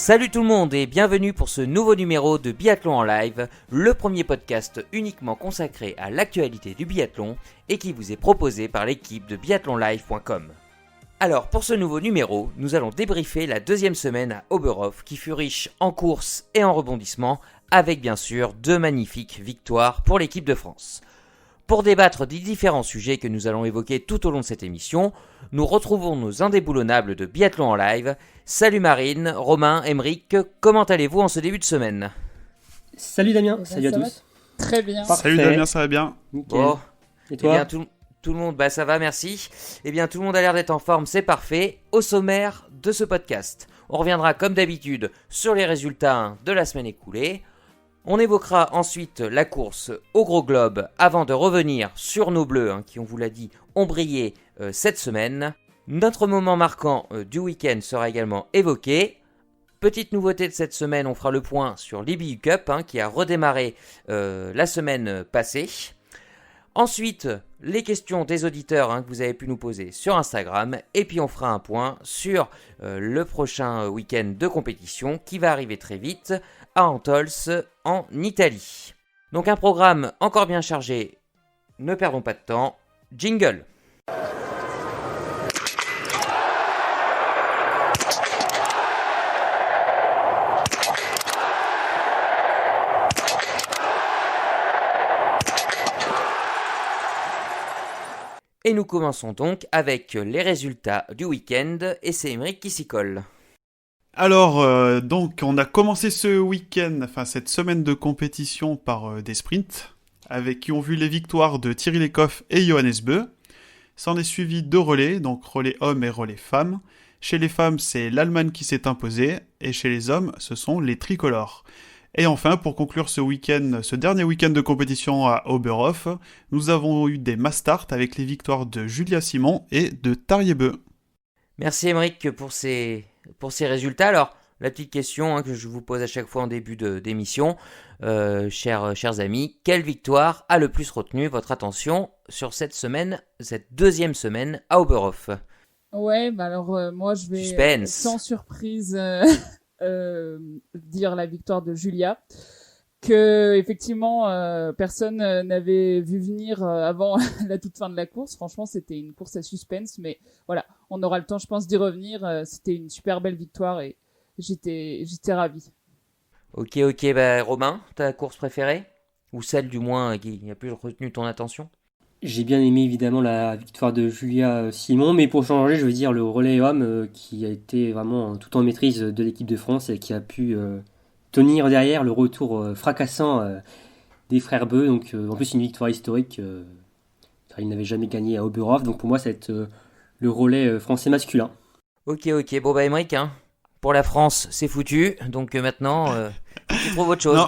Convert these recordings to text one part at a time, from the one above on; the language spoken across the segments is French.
Salut tout le monde et bienvenue pour ce nouveau numéro de Biathlon en live, le premier podcast uniquement consacré à l'actualité du biathlon et qui vous est proposé par l'équipe de biathlonlive.com. Alors pour ce nouveau numéro, nous allons débriefer la deuxième semaine à Oberhof qui fut riche en courses et en rebondissements avec bien sûr deux magnifiques victoires pour l'équipe de France. Pour débattre des différents sujets que nous allons évoquer tout au long de cette émission, nous retrouvons nos indéboulonnables de Biathlon en live. Salut Marine, Romain, Émeric, comment allez-vous en ce début de semaine ? Salut Damien, salut à tous. Très bien. Parfait. Salut Damien, ça va bien ? Nickel. Bon, Et toi ? eh bien, tout le monde, ça va, merci. Eh bien, tout le monde a l'air d'être en forme, c'est parfait. Au sommaire de ce podcast, on reviendra comme d'habitude sur les résultats de la semaine écoulée. On évoquera ensuite la course au gros globe avant de revenir sur nos bleus qui, on vous l'a dit, ont brillé cette semaine. Notre moment marquant du week-end sera également évoqué. Petite nouveauté de cette semaine, on fera le point sur l'IBU Cup qui a redémarré la semaine passée. Ensuite, les questions des auditeurs que vous avez pu nous poser sur Instagram. Et puis on fera un point sur le prochain week-end de compétition qui va arriver très vite à Antols en Italie. Donc un programme encore bien chargé, ne perdons pas de temps, jingle. Et nous commençons donc avec les résultats du week-end et c'est Émeric qui s'y colle. Alors, donc, on a commencé cette semaine de compétition par des sprints, qui ont vu les victoires de Thierry Lecoff et Johannes Bö. S'en est suivi deux relais, donc relais hommes et relais femmes. Chez les femmes, c'est l'Allemagne qui s'est imposée, et chez les hommes, ce sont les tricolores. Et enfin, pour conclure ce dernier week-end de compétition à Oberhof, nous avons eu des mass start avec les victoires de Julia Simon et de Tarjei Bø. Merci Émeric pour ces résultats. Alors, la petite question que je vous pose à chaque fois en début d'émission, chers amis, quelle victoire a le plus retenu votre attention sur cette deuxième semaine à Oberhof ? Ouais, alors moi je vais Suspense. Sans surprise dire la victoire de Julia, que effectivement personne n'avait vu venir avant la toute fin de la course. Franchement, c'était une course à suspense, mais voilà, on aura le temps, je pense, d'y revenir. C'était une super belle victoire et j'étais ravi. Ok, Romain, ta course préférée ? Ou celle du moins qui a plus retenu ton attention ? J'ai bien aimé évidemment la victoire de Julia Simon, mais pour changer, je veux dire le relais homme qui a été vraiment tout en maîtrise de l'équipe de France et qui a pu tenir derrière le retour fracassant des frères Bö. Donc en plus une victoire historique car ils n'avaient jamais gagné à Oberhof. Donc pour moi, ça va être le relais français masculin. Ok, bon Émeric, pour la France, c'est foutu, donc maintenant, tu trouves autre chose.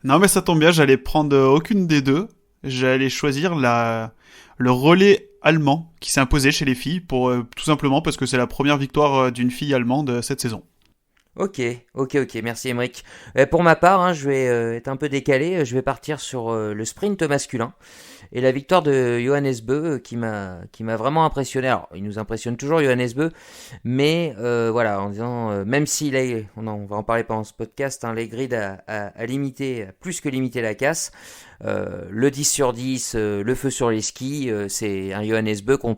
Non, mais ça tombe bien, j'allais prendre aucune des deux. J'allais choisir le relais allemand qui s'est imposé chez les filles, tout simplement parce que c'est la première victoire d'une fille allemande cette saison. Ok, merci Émeric. Pour ma part, je vais être un peu décalé, je vais partir sur le sprint masculin. Et la victoire de Johannes Bö qui m'a vraiment impressionné. Alors, il nous impressionne toujours Johannes Bö, mais voilà, en disant, même s'il on va en parler pendant ce podcast, les grids a plus que limité la casse. Le 10 sur 10, le feu sur les skis, c'est un Johannes Bö qu'on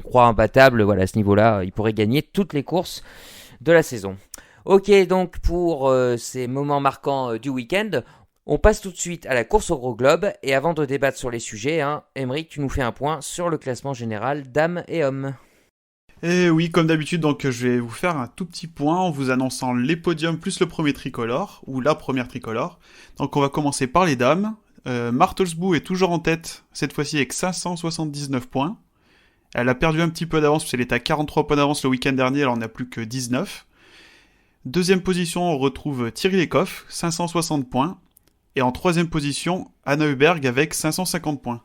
croit imbattable. Voilà, à ce niveau-là, il pourrait gagner toutes les courses de la saison. Ok, donc pour ces moments marquants du week-end, on passe tout de suite à la course au gros globe. Et avant de débattre sur les sujets, Émeric, tu nous fais un point sur le classement général dames et hommes. Et oui, comme d'habitude, donc je vais vous faire un tout petit point en vous annonçant les podiums plus le premier tricolore, ou la première tricolore. Donc on va commencer par les dames. Martelsbou est toujours en tête, cette fois-ci avec 579 points. Elle a perdu un petit peu d'avance, parce qu'elle était à 43 points d'avance le week-end dernier, elle en a plus que 19. Deuxième position, on retrouve Thierry Lecoff, 560 points. Et en troisième position, Anna Heuberg avec 550 points.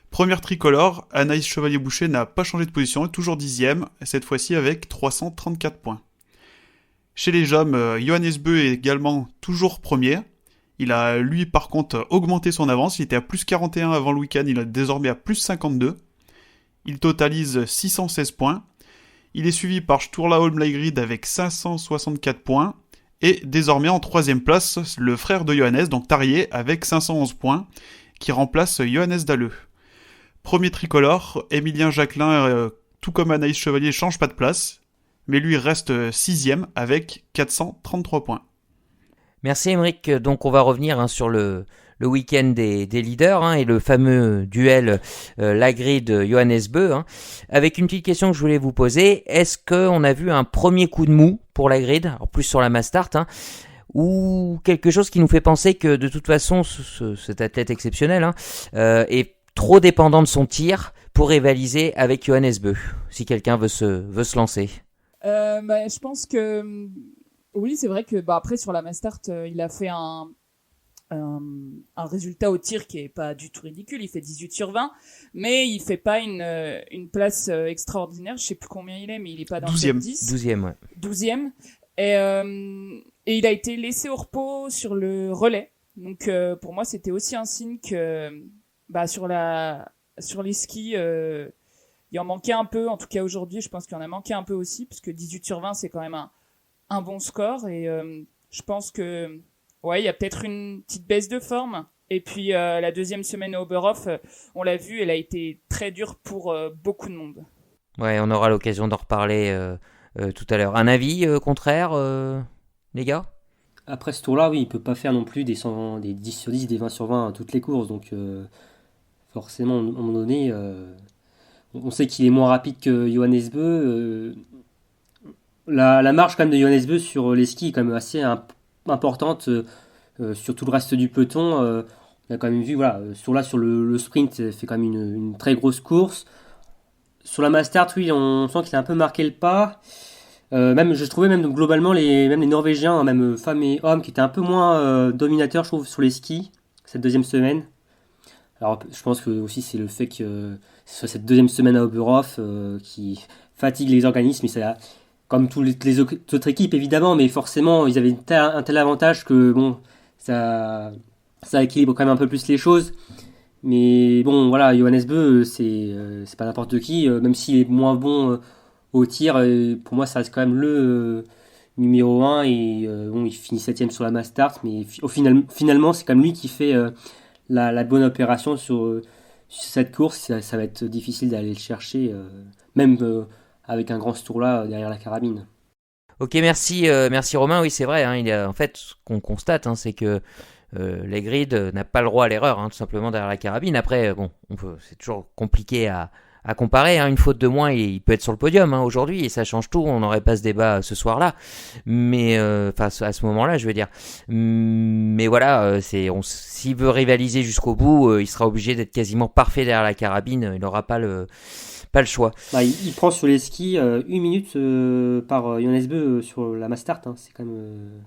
Première tricolore, Anaïs Chevalier-Boucher n'a pas changé de position, elle est toujours 10e, cette fois-ci avec 334 points. Chez les hommes, Johannes Bö est également toujours premier. Il a, lui, par contre, augmenté son avance. Il était à plus 41 avant le week-end, il est désormais à plus 52. Il totalise 616 points. Il est suivi par Sturla Holmleigrid avec 564 points. Et désormais en 3ème place, le frère de Johannes, donc Tarjei, avec 511 points, qui remplace Johannes Dalleux. Premier tricolore, Émilien Jacquelin, tout comme Anaïs Chevalier, change pas de place, mais lui reste 6ème avec 433 points. Merci Émeric. Donc on va revenir sur le week-end des leaders et le fameux duel Lagrid-Johannes Beu. Avec une petite question que je voulais vous poser, est-ce qu'on a vu un premier coup de mou pour Lagrid, alors plus sur la Mastart, ou quelque chose qui nous fait penser que de toute façon cet athlète exceptionnel est trop dépendant de son tir pour rivaliser avec Johannes Beu, si quelqu'un veut se lancer? Je pense que oui, c'est vrai que après sur la Mastart, il a fait un résultat au tir qui est pas du tout ridicule. Il fait 18 sur 20, mais il fait pas une place extraordinaire. Je sais plus combien il est, mais il est pas dans le top 10. 12e, ouais. 12e. Et il a été laissé au repos sur le relais. Donc pour moi, c'était aussi un signe que sur les skis, il en manquait un peu. En tout cas aujourd'hui, je pense qu'il en a manqué un peu aussi, parce que 18 sur 20, c'est quand même un bon score. Et je pense que il y a peut-être une petite baisse de forme. Et puis la deuxième semaine au Oberhof, on l'a vu, elle a été très dure pour beaucoup de monde. Ouais, on aura l'occasion d'en reparler tout à l'heure. Un avis contraire, les gars? Après ce tour-là, oui, il peut pas faire non plus des 10 sur 10, des 20 sur 20 à toutes les courses. Donc forcément, à un moment donné, on sait qu'il est moins rapide que Johannes Beu. La marge quand même de Johannes Beu sur les skis est quand même assez importante sur tout le reste du peloton. On a quand même vu, sur le sprint, il fait quand même une très grosse course. Sur la Mastart, oui, on sent qu'il a un peu marqué le pas. Je trouvais même globalement les Norvégiens, même femmes et hommes, qui étaient un peu moins dominateurs, je trouve, sur les skis cette deuxième semaine. Alors, je pense que aussi c'est le fait que ce soit cette deuxième semaine à Oberhof qui fatigue les organismes, et ça, comme toutes les autres équipes évidemment, mais forcément ils avaient un tel avantage que bon, ça équilibre quand même un peu plus les choses. Mais bon, voilà, Johannes Beu, c'est pas n'importe qui, même s'il est moins bon au tir, pour moi ça reste quand même le numéro 1, et il finit 7ème sur la Mastart, mais finalement c'est quand même lui qui fait la bonne opération sur cette course. Ça va être difficile d'aller le chercher, même avec un grand ce tour-là derrière la carabine. Ok, merci Romain. Oui, c'est vrai. En fait, ce qu'on constate, c'est que Lagrid n'a pas le droit à l'erreur, tout simplement derrière la carabine. Après, c'est toujours compliqué à comparer. Une faute de moins, il peut être sur le podium aujourd'hui, et ça change tout. On n'aurait pas ce débat ce soir-là, mais à ce moment-là, je veux dire. Mais voilà, s'il veut rivaliser jusqu'au bout, il sera obligé d'être quasiment parfait derrière la carabine. Il n'aura pas le choix. Il prend sur les skis 1 minute par Johannes Beu sur la Mastart. C'est quand même.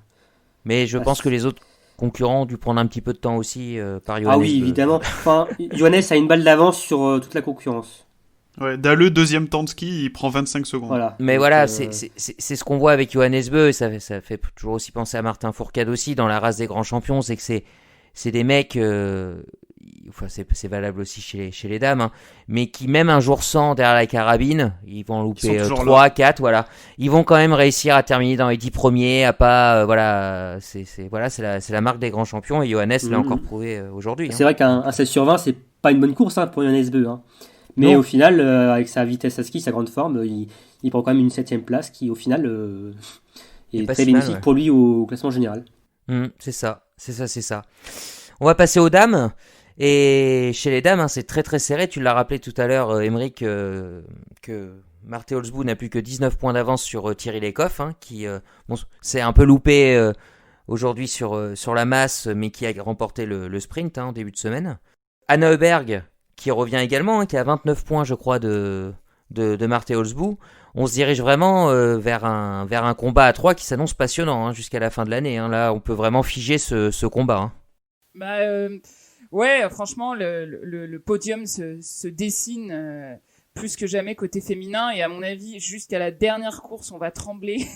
Mais je pense que les autres concurrents ont dû prendre un petit peu de temps aussi par Johannes. Ah oui, évidemment. Johannes a une balle d'avance sur toute la concurrence. Ouais, Dalleux, deuxième temps de ski, il prend 25 secondes. Voilà. Mais donc, voilà, c'est ce qu'on voit avec Johannes Beu, et ça fait toujours aussi penser à Martin Fourcade aussi dans la race des grands champions, c'est que c'est des mecs, c'est valable aussi chez les dames, mais qui même un jour sans derrière la carabine, ils vont en louper 3, 4, voilà. Ils vont quand même réussir à terminer dans les 10 premiers, à pas, c'est la marque des grands champions, et Johannes l'a encore prouvé aujourd'hui. C'est vrai qu'un 16 sur 20, c'est pas une bonne course pour Johannes Beu. Mais non. Au final, avec sa vitesse à ski, sa grande forme, il prend quand même une 7ème place qui, au final, est très bénéfique pour lui au classement général. C'est ça. On va passer aux dames. Et chez les dames, c'est très très serré. Tu l'as rappelé tout à l'heure, Émeric, que Marthe Holzboe n'a plus que 19 points d'avance sur Thierry Lecoff, qui s'est un peu loupé aujourd'hui sur la masse, mais qui a remporté le sprint en début de semaine. Anna Heuberg, qui revient également, qui a 29 points, je crois, de Marthe Holzboe. On se dirige vraiment vers un combat à 3 qui s'annonce passionnant jusqu'à la fin de l'année. Là, on peut vraiment figer ce combat. Ouais, franchement, le podium se dessine plus que jamais côté féminin, et à mon avis, jusqu'à la dernière course, on va trembler.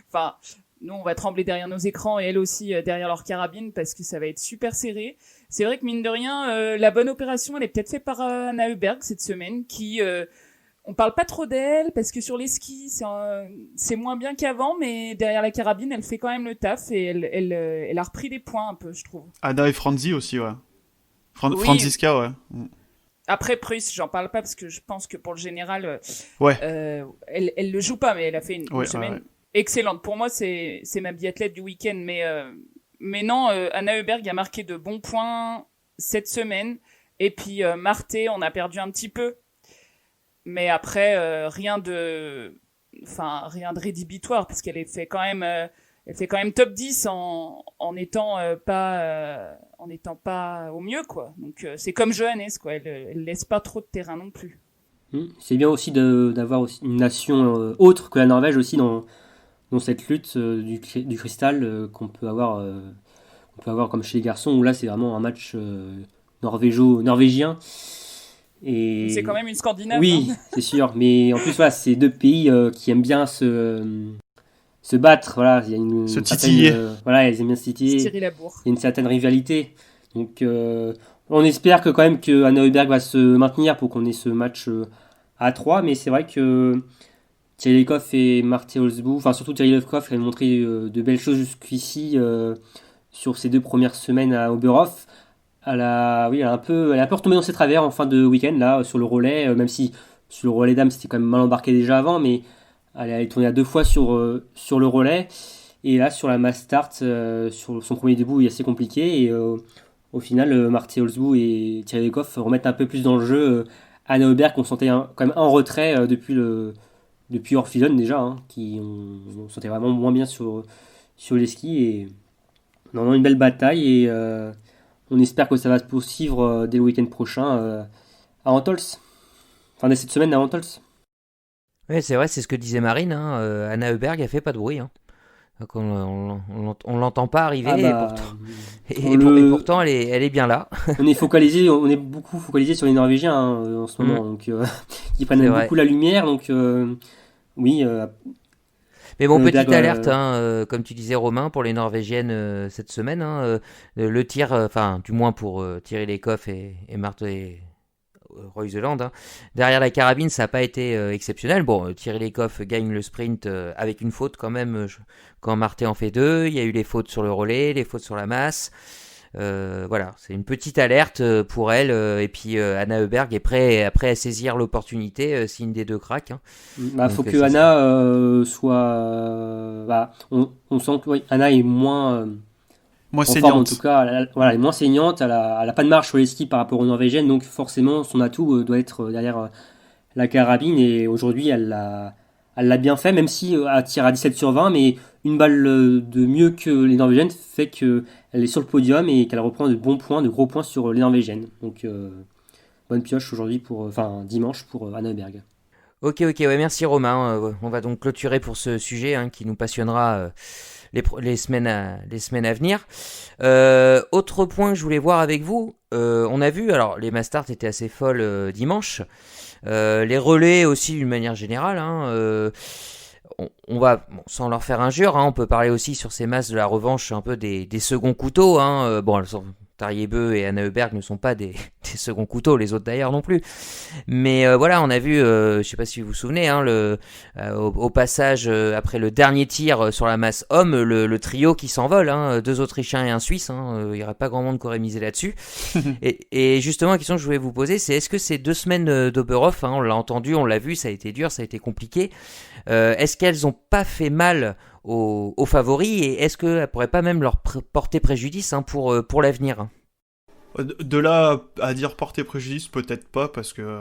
Enfin, nous, on va trembler derrière nos écrans, et elles aussi derrière leur carabine, parce que ça va être super serré. C'est vrai que mine de rien, la bonne opération, elle est peut-être faite par Anna Heuberg cette semaine, qui On parle pas trop d'elle parce que sur les skis, c'est moins bien qu'avant, mais derrière la carabine, elle fait quand même le taf et elle a repris des points un peu, je trouve. Anna et Franzi aussi, ouais. Oui. Franziska, ouais. Après Prusse, j'en parle pas parce que je pense que pour le général, Ouais. elle le joue pas, mais elle a fait une semaine ouais. excellente. Pour moi, c'est ma biathlète du week-end, mais non, Anna Heuberg a marqué de bons points cette semaine. Et puis Marté, on a perdu un petit peu. Mais après, rien de rédhibitoire, parce qu'elle fait quand même top 10 en étant pas au mieux, quoi. Donc c'est comme Johannes, quoi. Elle laisse pas trop de terrain non plus. C'est bien aussi d'avoir aussi une nation autre que la Norvège aussi dans cette lutte du cristal qu'on peut avoir comme chez les garçons, où là c'est vraiment un match norvégien. Et... C'est quand même une Scandinave. Oui, hein. c'est sûr. Mais en plus, voilà, c'est deux pays qui aiment bien se battre. Voilà, il y a Se titiller. Voilà, ils aiment bien se titiller. Se tirer la bourre. Il y a une certaine rivalité. Donc, on espère que quand même que Anna Heuberg va se maintenir pour qu'on ait ce match à 3. Mais c'est vrai que Thierry Lecoff et Marthe Holzboe, enfin surtout Thierry Lecoff, a montré de belles choses jusqu'ici sur ces 2 premières semaines à Oberhof. Elle a un peu retombé dans ses travers en fin de week-end là sur le relais, même si sur le relais dames c'était quand même mal embarqué déjà avant, mais elle est tournée à 2 fois sur le relais, et là sur la mass start, sur son premier debout il est assez compliqué, et au final Marthe Holzboe et Thierry Lecoff remettent un peu plus dans le jeu Anna Heuberg, qu'on sentait quand même en retrait depuis Orphison déjà, hein, on sentait vraiment moins bien sur les skis, et non, une belle bataille, et on espère que ça va se poursuivre dès le week-end prochain à Antols. Enfin, dès cette semaine à Antols. Ouais, c'est vrai, c'est ce que disait Marine. Hein, Anna Heuberg, elle fait pas de bruit. Hein. Donc on l'entend pas arriver, Ah bah, et pourtant elle est bien là. on est beaucoup focalisé sur les Norvégiens en ce moment, donc ils prennent beaucoup la lumière. Donc oui. Mais bon, petite alerte, comme tu disais Romain, pour les Norvégiennes cette semaine, le tir, enfin du moins pour Thierry Lecoff et Marthe Reuseland, derrière la carabine, ça n'a pas été exceptionnel. Bon, Thierry Lecoff gagne le sprint avec une faute quand même, quand Marthe en fait 2. Il y a eu les fautes sur le relais, les fautes sur la masse. Voilà, c'est une petite alerte pour elle, et puis Anna Heuberg est prête à saisir l'opportunité si une des deux craque. Hein. Bah, faut que Anna soit. On sent que Anna est moins saignante. En tout cas, elle est moins saignante, elle a pas de marche sur les skis par rapport aux Norvégiennes, donc forcément son atout doit être derrière la carabine, et aujourd'hui elle l'a bien fait, même si elle tire à 17 sur 20, mais une balle de mieux que les Norvégiennes fait qu'elle est sur le podium et qu'elle reprend de bons points, de gros points sur les Norvégiennes. Donc bonne pioche aujourd'hui dimanche pour Anna Heuberg. Ok, ouais, merci Romain. On va donc clôturer pour ce sujet qui nous passionnera les semaines à venir. Autre point que je voulais voir avec vous, on a vu, alors les mass start étaient assez folles dimanche, les relais aussi d'une manière générale, on va, sans leur faire injure, on peut parler aussi sur ces masses de la revanche un peu des seconds couteaux. Bon, Tarjei-Bø et Anna Heuberg ne sont pas des seconds couteaux, les autres d'ailleurs non plus. Mais voilà, on a vu, je ne sais pas si vous vous souvenez, au passage, après le dernier tir sur la masse homme, le trio qui s'envole, 2 Autrichiens et un Suisse, il n'y aurait pas grand monde qui aurait misé là-dessus. et justement, la question que je voulais vous poser, c'est est-ce que ces 2 semaines d'Oberhof, on l'a entendu, on l'a vu, ça a été dur, ça a été compliqué, est-ce qu'elles n'ont pas fait mal aux favoris, et est-ce qu'elle ne pourrait pas même leur porter préjudice pour l'avenir? De là à dire porter préjudice, peut-être pas, parce que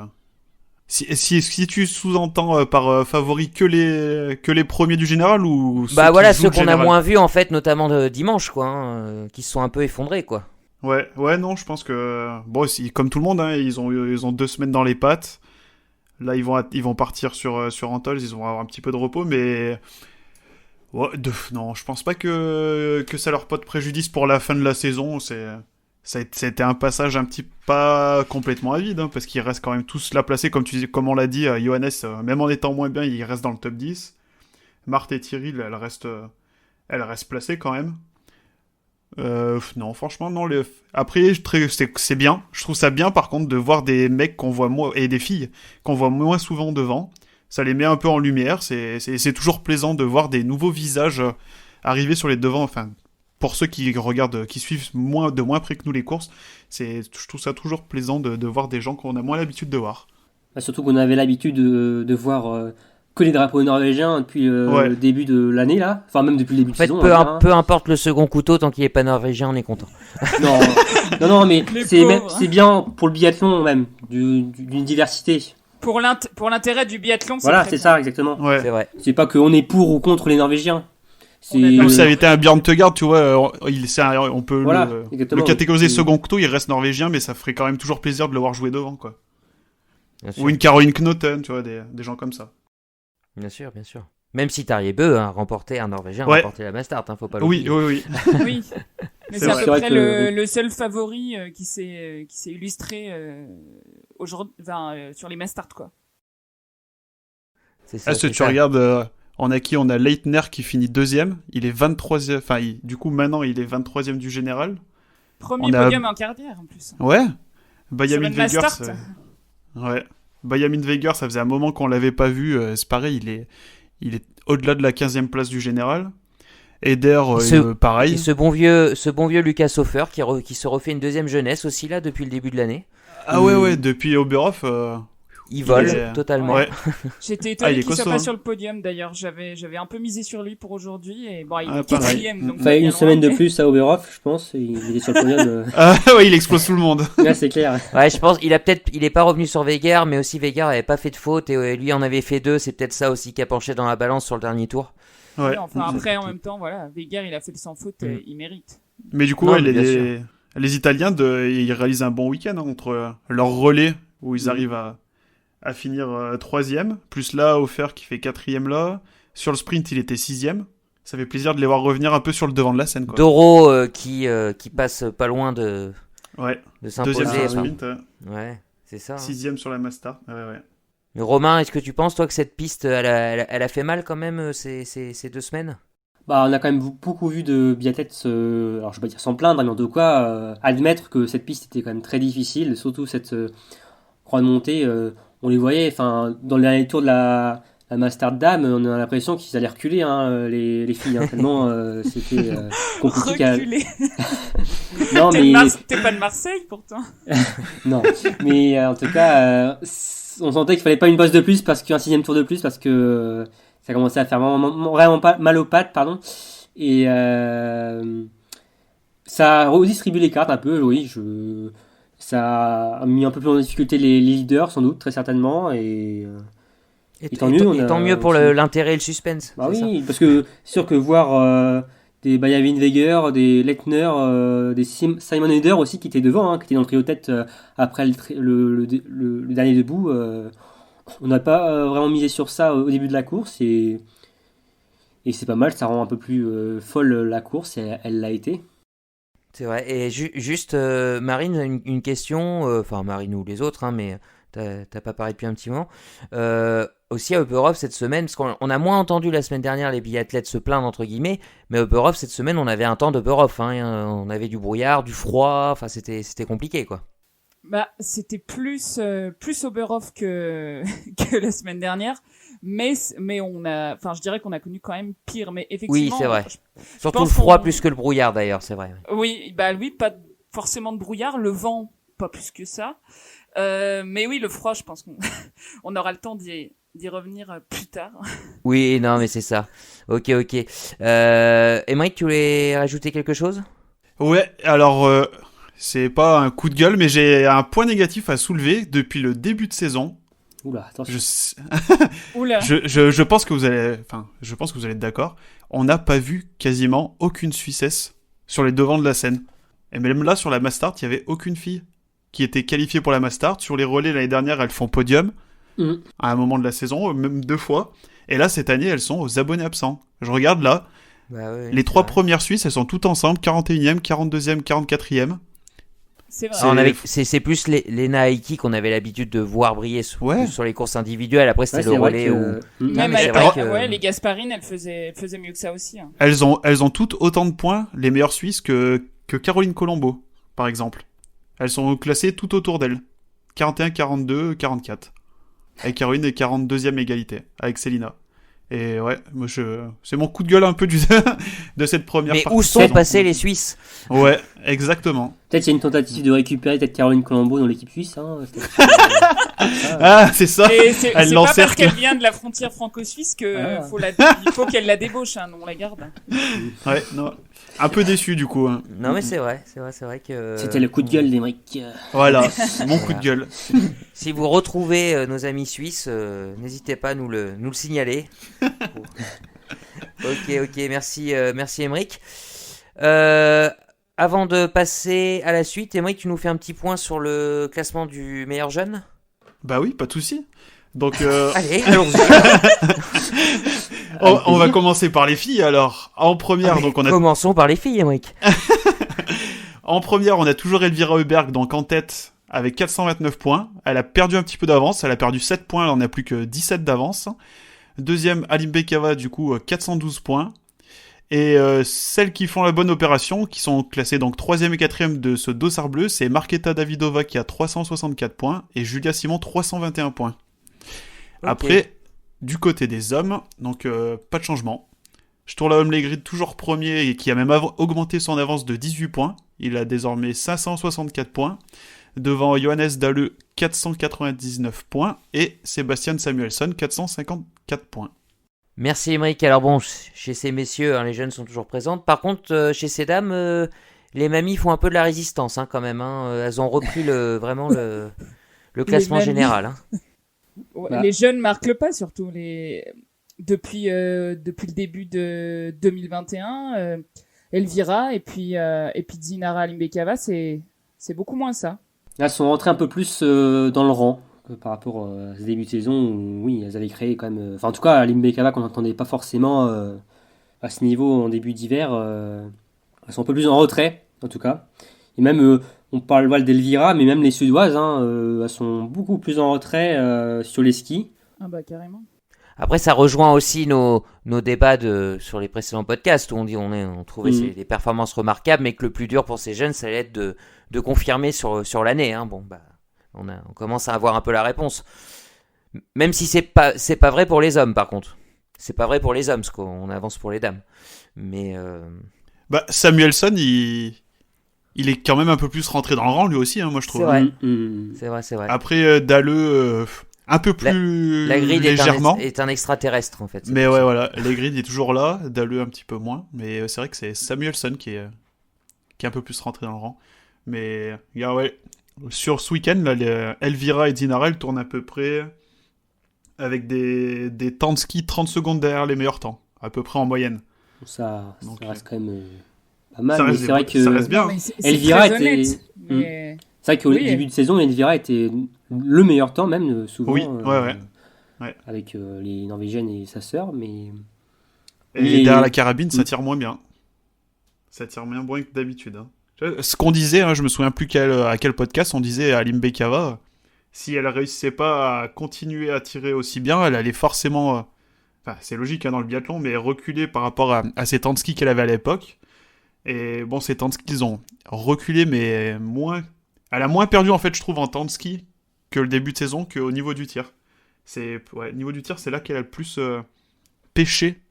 si tu sous-entends par favoris que les premiers du général, ou bah voilà, ceux qu'on a moins vus en fait, notamment de dimanche, quoi, qui se sont un peu effondrés, quoi. Ouais, non, je pense que bon, comme tout le monde, ils ont 2 semaines dans les pattes. Là, ils vont partir sur Antols, ils vont avoir un petit peu de repos, mais ouais, non, je pense pas que ça leur porte préjudice pour la fin de la saison. Ça a été un passage un petit pas complètement à vide, parce qu'ils restent quand même tous là placés, comme on l'a dit, Johannes, même en étant moins bien, il reste dans le top 10. Marthe et Thierry, elle reste placée quand même. Non, franchement, non. Après, c'est bien. Je trouve ça bien, par contre, de voir des mecs qu'on voit moins, et des filles qu'on voit moins souvent devant. Ça les met un peu en lumière. C'est toujours plaisant de voir des nouveaux visages arriver sur les devants. Enfin, pour ceux qui regardent, qui suivent de moins près que nous les courses, je trouve ça toujours plaisant de voir des gens qu'on a moins l'habitude de voir. Bah, surtout qu'on avait l'habitude de voir que les drapeaux norvégiens depuis le début de l'année, là. Enfin, même depuis le début de En fait, saison. peu importe le second couteau, tant qu'il n'est pas norvégien, on est content. Non, mais Les c'est pauvres. bien pour le biathlon, même, d'une diversité. Pour l'intérêt du biathlon, Voilà, très c'est bien. ça, exactement. Ouais. C'est vrai. C'est pas qu'on est pour ou contre les Norvégiens. On est Même si ça avait été un Björn Tegard, tu vois, on peut Voilà, le exactement. catégoriser second couteau, il reste norvégien, mais ça ferait quand même toujours plaisir de le voir jouer devant, quoi. Bien sûr. Ou une Caroline Knoten, tu vois, des gens comme ça. Bien sûr, bien sûr. Même si Tarjei Bø a remporté, un Norvégien a Ouais. remporté la Mastart, faut pas Oui, l'oublier. oui. Oui. Mais C'est c'est à vrai. peu C'est vrai près que- le seul favori qui s'est illustré aujourd'hui, sur les Mastart, quoi. C'est ça, Si c'est tu ça. regardes, on a Leitner qui finit 2ème, il est 23ème, enfin, du coup, maintenant, il est 23ème du général. Premier On a- podium en carrière, en plus. Ouais. Benjamin Sur une Weger, Mastart. ouais. Benjamin Weger, ça faisait un moment qu'on l'avait pas vu, c'est pareil, il est au-delà de la 15ème place du général. Eder, pareil. Et ce bon vieux Lucas Hofer qui se refait une deuxième jeunesse aussi là depuis le début de l'année. Ah ouais, depuis Oberhof, Il vole est- totalement. ouais. J'étais Ah, étonné il est qu'il soit costaud, pas hein. sur le podium, d'ailleurs. J'avais un peu misé sur lui pour aujourd'hui, et bon, il Ah, est pareil. quatrième, donc Enfin, pas bien une semaine loin, de mais- plus à Oberhof, je pense. Il était sur le podium. Ah ouais, il explose tout le monde. Là, c'est clair. Ouais, je pense il est pas revenu sur Weger, mais aussi Weger avait pas fait de faute et lui en avait fait 2. C'est peut-être ça aussi qui a penché dans la balance sur le dernier tour. Ouais. Oui, enfin, après, en même temps, voilà, Weger, il a fait le sans faute, Mm. il mérite. Mais du coup, Non, ouais, mais bien les Italiens, ils réalisent un bon week-end, hein, entre leur relais, où ils arrivent à finir 3ème, plus là, Hofer qui fait 4ème là. Sur le sprint, il était 6ème. Ça fait plaisir de les voir revenir un peu sur le devant de la scène, quoi. Doro qui passe pas loin de Ouais, s'imposer. 2ème sur le enfin, sprint, ouais, c'est ça. Hein. 6ème sur la Mastart. Ouais. Mais Romain, est-ce que tu penses toi que cette piste elle a fait mal quand même ces 2 semaines? Bah, on a quand même beaucoup vu de biathlètes, alors je vais pas dire s'en plaindre, mais en tout cas, admettre que cette piste était quand même très difficile, surtout cette grande montée. On les voyait, enfin, dans les derniers tours de la Mastart Dame, on a l'impression qu'ils allaient reculer, hein, les filles, hein, tellement c'était compliqué. Reculé. Non, mais T'es pas de Marseille, pourtant. non, mais en tout cas, on sentait qu'il fallait pas une bosse de plus parce qu'un 6ème tour de plus parce que ça commençait à faire vraiment pas mal aux pattes, pardon. Et ça a redistribué les cartes un peu, oui. Ça a mis un peu plus en difficulté les leaders, sans doute, très certainement. Et tant mieux, on a tant mieux pour aussi- l'intérêt et le suspense. bah c'est ça. oui, parce que c'est sûr que voir des Benjamin Weger, des Leitner, des Simon Eder aussi qui étaient devant, hein, qui étaient dans le trio tête après le dernier debout. On n'a pas vraiment misé sur ça au début de la course et c'est pas mal, ça rend un peu plus folle la course et elle l'a été. C'est vrai. Et juste, Marine, une question, enfin Marine ou les autres, hein, mais t'as pas parlé depuis un petit moment. Aussi à Oberhof cette semaine, parce qu'on a moins entendu la semaine dernière les biathlètes se plaindre entre guillemets, mais à Oberhof cette semaine on avait un temps d'Oberhof, hein, on avait du brouillard, du froid, enfin c'était compliqué quoi. Bah, c'était plus Oberhof que que la semaine dernière, mais je dirais qu'on a connu quand même pire. Mais Oui, effectivement, c'est vrai. Surtout pense le froid qu'on- plus que le brouillard d'ailleurs, c'est vrai. oui, pas forcément de brouillard, le vent pas plus que ça. Mais oui, le froid, je pense qu'on on aura le temps d'y revenir plus tard. Oui, non mais c'est ça. Ok. Émeric, tu voulais rajouter quelque chose? Ouais, alors, c'est pas un coup de gueule, mais j'ai un point négatif à soulever depuis le début de saison. Oula, attention. Oula. Je pense que vous allez être d'accord. On n'a pas vu quasiment aucune Suissesse sur les devants de la scène. Et même là, sur la Mastart, il y avait aucune fille qui était qualifiée pour la Mastart. Sur les relais l'année dernière, elles font podium Mhm. à un moment de la saison, même 2 fois. Et là, cette année, elles sont aux abonnés absents. Je regarde là, Bah, ouais, les c'est 3 vrai. premières Suisses, elles sont toutes ensemble, 41e, 42e, 44e. C'est vrai. C'est plus les Nike qu'on avait l'habitude de voir briller Ouais. sur les courses individuelles. Après, c'était Ouais, le c'est vrai relais. que- Ou... Même mais à c'est l'époque, vrai que- ouais, les Gasparine, elles faisaient mieux que ça aussi. Hein. Elles ont toutes autant de points, les meilleures Suisses, que Caroline Colombo, par exemple. Elles sont classées tout autour d'elle. 41, 42, 44. Et Caroline est 42e égalité, avec Célina. Et ouais, moi c'est mon coup de gueule un peu de cette première Mais partie où de sont saison. passés les Suisses? Ouais, exactement. Peut-être il y a une tentative de récupérer peut-être Caroline Colombo dans l'équipe suisse. Hein. Ah, c'est ça. Et c'est Elle pas parce l'encercle. qu'elle vient de la frontière franco-suisse que il faut qu'elle la débauche, hein, on la garde. Ouais, non. Un peu déçu du coup. Hein. Non, mais c'est vrai que. C'était le coup de gueule d'Emeric. Voilà, mon coup de gueule. Si vous retrouvez nos amis suisses, n'hésitez pas à nous le signaler. Ok, merci Émeric. Avant de passer à la suite, Émeric, tu nous fais un petit point sur le classement du meilleur jeune? Bah oui, pas de souci. Donc, Allez, allons-y. on va commencer par les filles alors. En première, donc on a Commençons par les filles, Émeric. En première, on a toujours Elvira Heuberg donc en tête avec 429 points. Elle a perdu un petit peu d'avance, elle a perdu 7 points, elle en a plus que 17 d'avance. Deuxième, Alim Bekava, du coup, 412 points. Et celles qui font la bonne opération, qui sont classées donc 3e et 4e de ce dossard bleu, c'est Marketa Davidova qui a 364 points et Julia Simon 321 points. Ok. Après, du côté des hommes, donc pas de changement. Sturla Holmlegrid toujours premier et qui a même augmenté son avance de 18 points. Il a désormais 564 points. Devant Johannes Dalle, 499 points. Et Sébastien Samuelsson, 454 points. Merci Émeric. Alors bon, chez ces messieurs, hein, les jeunes sont toujours présentes. Par contre, chez ces dames, les mamies font un peu de la résistance hein, quand même. Hein. Elles ont repris vraiment le classement mamies. général. Hein. Ouais, Bah. Les jeunes marquent le pas, surtout depuis le début de 2021. Elvira et puis Dinara Limbekava, c'est beaucoup moins ça. Elles sont rentrées un peu plus dans le rang par rapport à ce début de saison où, oui, elles avaient créé quand même. Enfin, en tout cas, à Limbekava, qu'on n'entendait pas forcément à ce niveau en début d'hiver. Elles sont un peu plus en retrait, en tout cas. Et même, on parle d'Elvira, mais même les Suédoises, hein, elles sont beaucoup plus en retrait sur les skis. Ah bah carrément. Après, ça rejoint aussi nos débats sur les précédents podcasts où on trouvait des performances remarquables, mais que le plus dur pour ces jeunes, ça allait être de confirmer sur l'année. Hein. Bon, bah, on commence à avoir un peu la réponse. Même si c'est pas vrai pour les hommes, par contre. C'est pas vrai pour les hommes, parce qu'on avance pour les dames. Mais Bah, Samuelsson, il est quand même un peu plus rentré dans le rang lui aussi, hein, moi je trouve. C'est vrai. Mm. c'est vrai. Après, Dalle, un peu plus La grille légèrement. est un extraterrestre, en fait. Mais ouais, voilà, les grilles est toujours là, Dalle un petit peu moins. Mais c'est vrai que c'est Samuelsson qui est un peu plus rentré dans le rang. Mais ouais, sur ce week-end, là, Elvira et Dinara, elles tournent à peu près avec des temps de ski 30 secondes derrière les meilleurs temps, à peu près en moyenne. Ça Donc, reste quand même pas mal, Ça mais reste, c'est vrai que ça reste bien. Non, mais c'est Elvira très était- honnête, mais- c'est vrai qu'au Oui. début de saison, Elvira était le meilleur temps, même souvent. Oui, ouais. Avec les Norvégiennes et sa sœur, mais Et Les- derrière la carabine, ça tire moins bien. Ça tire moins bien que d'habitude. Hein. Ce qu'on disait, hein, je me souviens plus à quel podcast, on disait à Limbekava, si elle réussissait pas à continuer à tirer aussi bien, elle allait forcément, enfin c'est logique hein, dans le biathlon, mais reculer par rapport à ses temps de ski qu'elle avait à l'époque. Et bon, ses temps de ski, ils ont reculé, mais moins. Elle a moins perdu en fait, je trouve, en temps de ski que le début de saison, qu'au niveau du tir. Niveau du tir, c'est là qu'elle a le plus pêché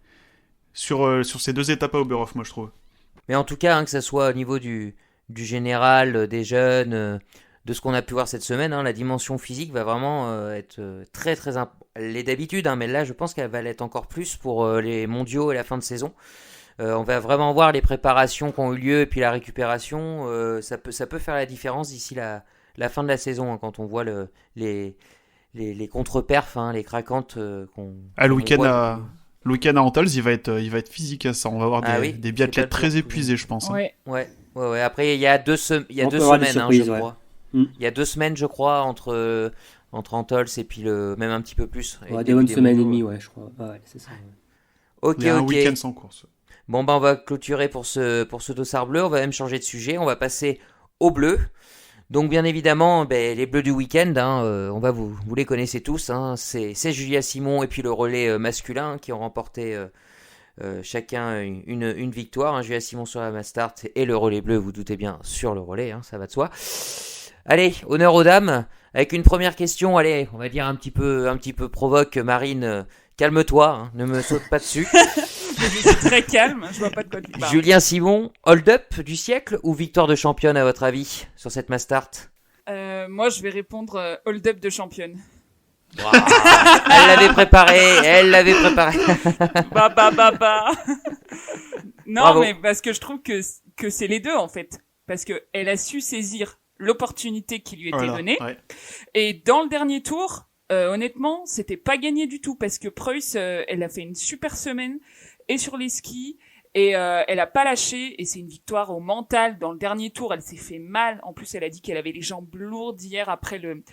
sur ces deux étapes à Oberhof, moi je trouve. Mais en tout cas, hein, que ce soit au niveau du général, des jeunes, de ce qu'on a pu voir cette semaine, hein, la dimension physique va vraiment être très très importante. Elle l'est d'habitude, hein, mais là je pense qu'elle va l'être encore plus pour les mondiaux et la fin de saison. On va vraiment voir les préparations qui ont eu lieu et puis la récupération. Ça peut faire la différence d'ici la fin de la saison, hein, quand on voit les contre-perfs, hein, les craquantes qu'on Le qu'on week-end voit. le week-end à Antals, il va être physique, hein, ça. On va avoir Ah des, oui, des c'est biathlètes pas très toujours épuisés, je pense. Hein. Ouais. Ouais. Après, il y a deux On peut semaines, avoir des hein, surprises, je ouais. crois. Mm. Il y a 2 semaines, je crois, entre Antals et puis même un petit peu plus. avec ouais, le des bonnes début semaines et mondiaux. demie, ouais, je crois. Ouais, c'est ça. Ok, Il y a un ok. week-end sans course. Bon, bah, on va clôturer pour ce dossard bleu. On va même changer de sujet. On va passer au bleu. Donc bien évidemment, les bleus du week-end, vous les connaissez tous, hein, c'est Julia Simon et puis le relais masculin qui ont remporté chacun une victoire. Hein, Julia Simon sur la mass start et le relais bleu, vous doutez bien, sur le relais, hein, ça va de soi. Allez, honneur aux dames, avec une première question, allez, on va dire un petit peu provoque. Marine, calme-toi, hein, ne me saute pas dessus. Je suis très calme, je vois pas de quoi tu parles. Julien Simon, hold-up du siècle ou victoire de championne à votre avis sur cette mass start? Moi, je vais répondre hold-up de championne. Wow. Elle l'avait préparé. Bah. Non, Bravo. mais parce que je trouve que c'est les deux en fait, parce que elle a su saisir l'opportunité qui lui était donnée. Ouais. Et dans le dernier tour, honnêtement, c'était pas gagné du tout parce que Preuss, elle a fait une super semaine et sur les skis et elle a pas lâché et c'est une victoire au mental. Dans le dernier tour, elle s'est fait mal. En plus, elle a dit qu'elle avait les jambes lourdes hier après le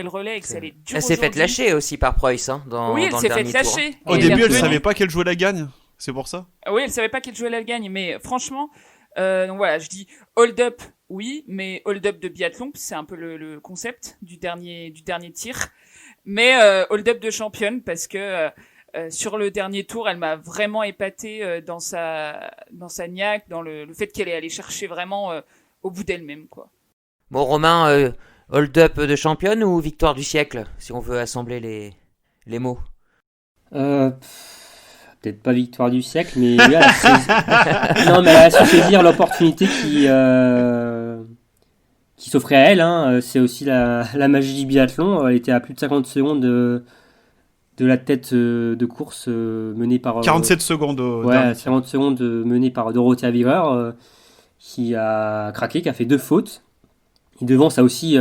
relais et que ça allait dur. Elle s'est faite lâcher aussi par Preuss, hein, dans Oui, elle dans s'est le fait dernier tour. lâcher. Au Et début, elle est savait pas qu'elle jouait la gagne. C'est pour ça. Oui, elle savait pas qu'elle jouait la gagne, mais franchement, donc voilà, je dis hold up, oui, mais hold up de biathlon, c'est un peu le concept du dernier tir, mais hold up de championne parce que sur le dernier tour, elle m'a vraiment épatée dans sa niaque, dans le fait qu'elle est allée chercher vraiment au bout d'elle-même, quoi. Bon, Romain, hold-up de championne ou victoire du siècle, si on veut assembler les mots? Peut-être pas victoire du siècle, mais oui, non, mais elle a su saisir l'opportunité qui s'offrait à elle. Hein. C'est aussi la magie du biathlon. Elle était à plus de 50 secondes de la tête de course menée par 47 secondes. ouais, 40 secondes menée par Dorothea Virer qui a craqué, qui a fait 2 fautes. Et devant, ça aussi,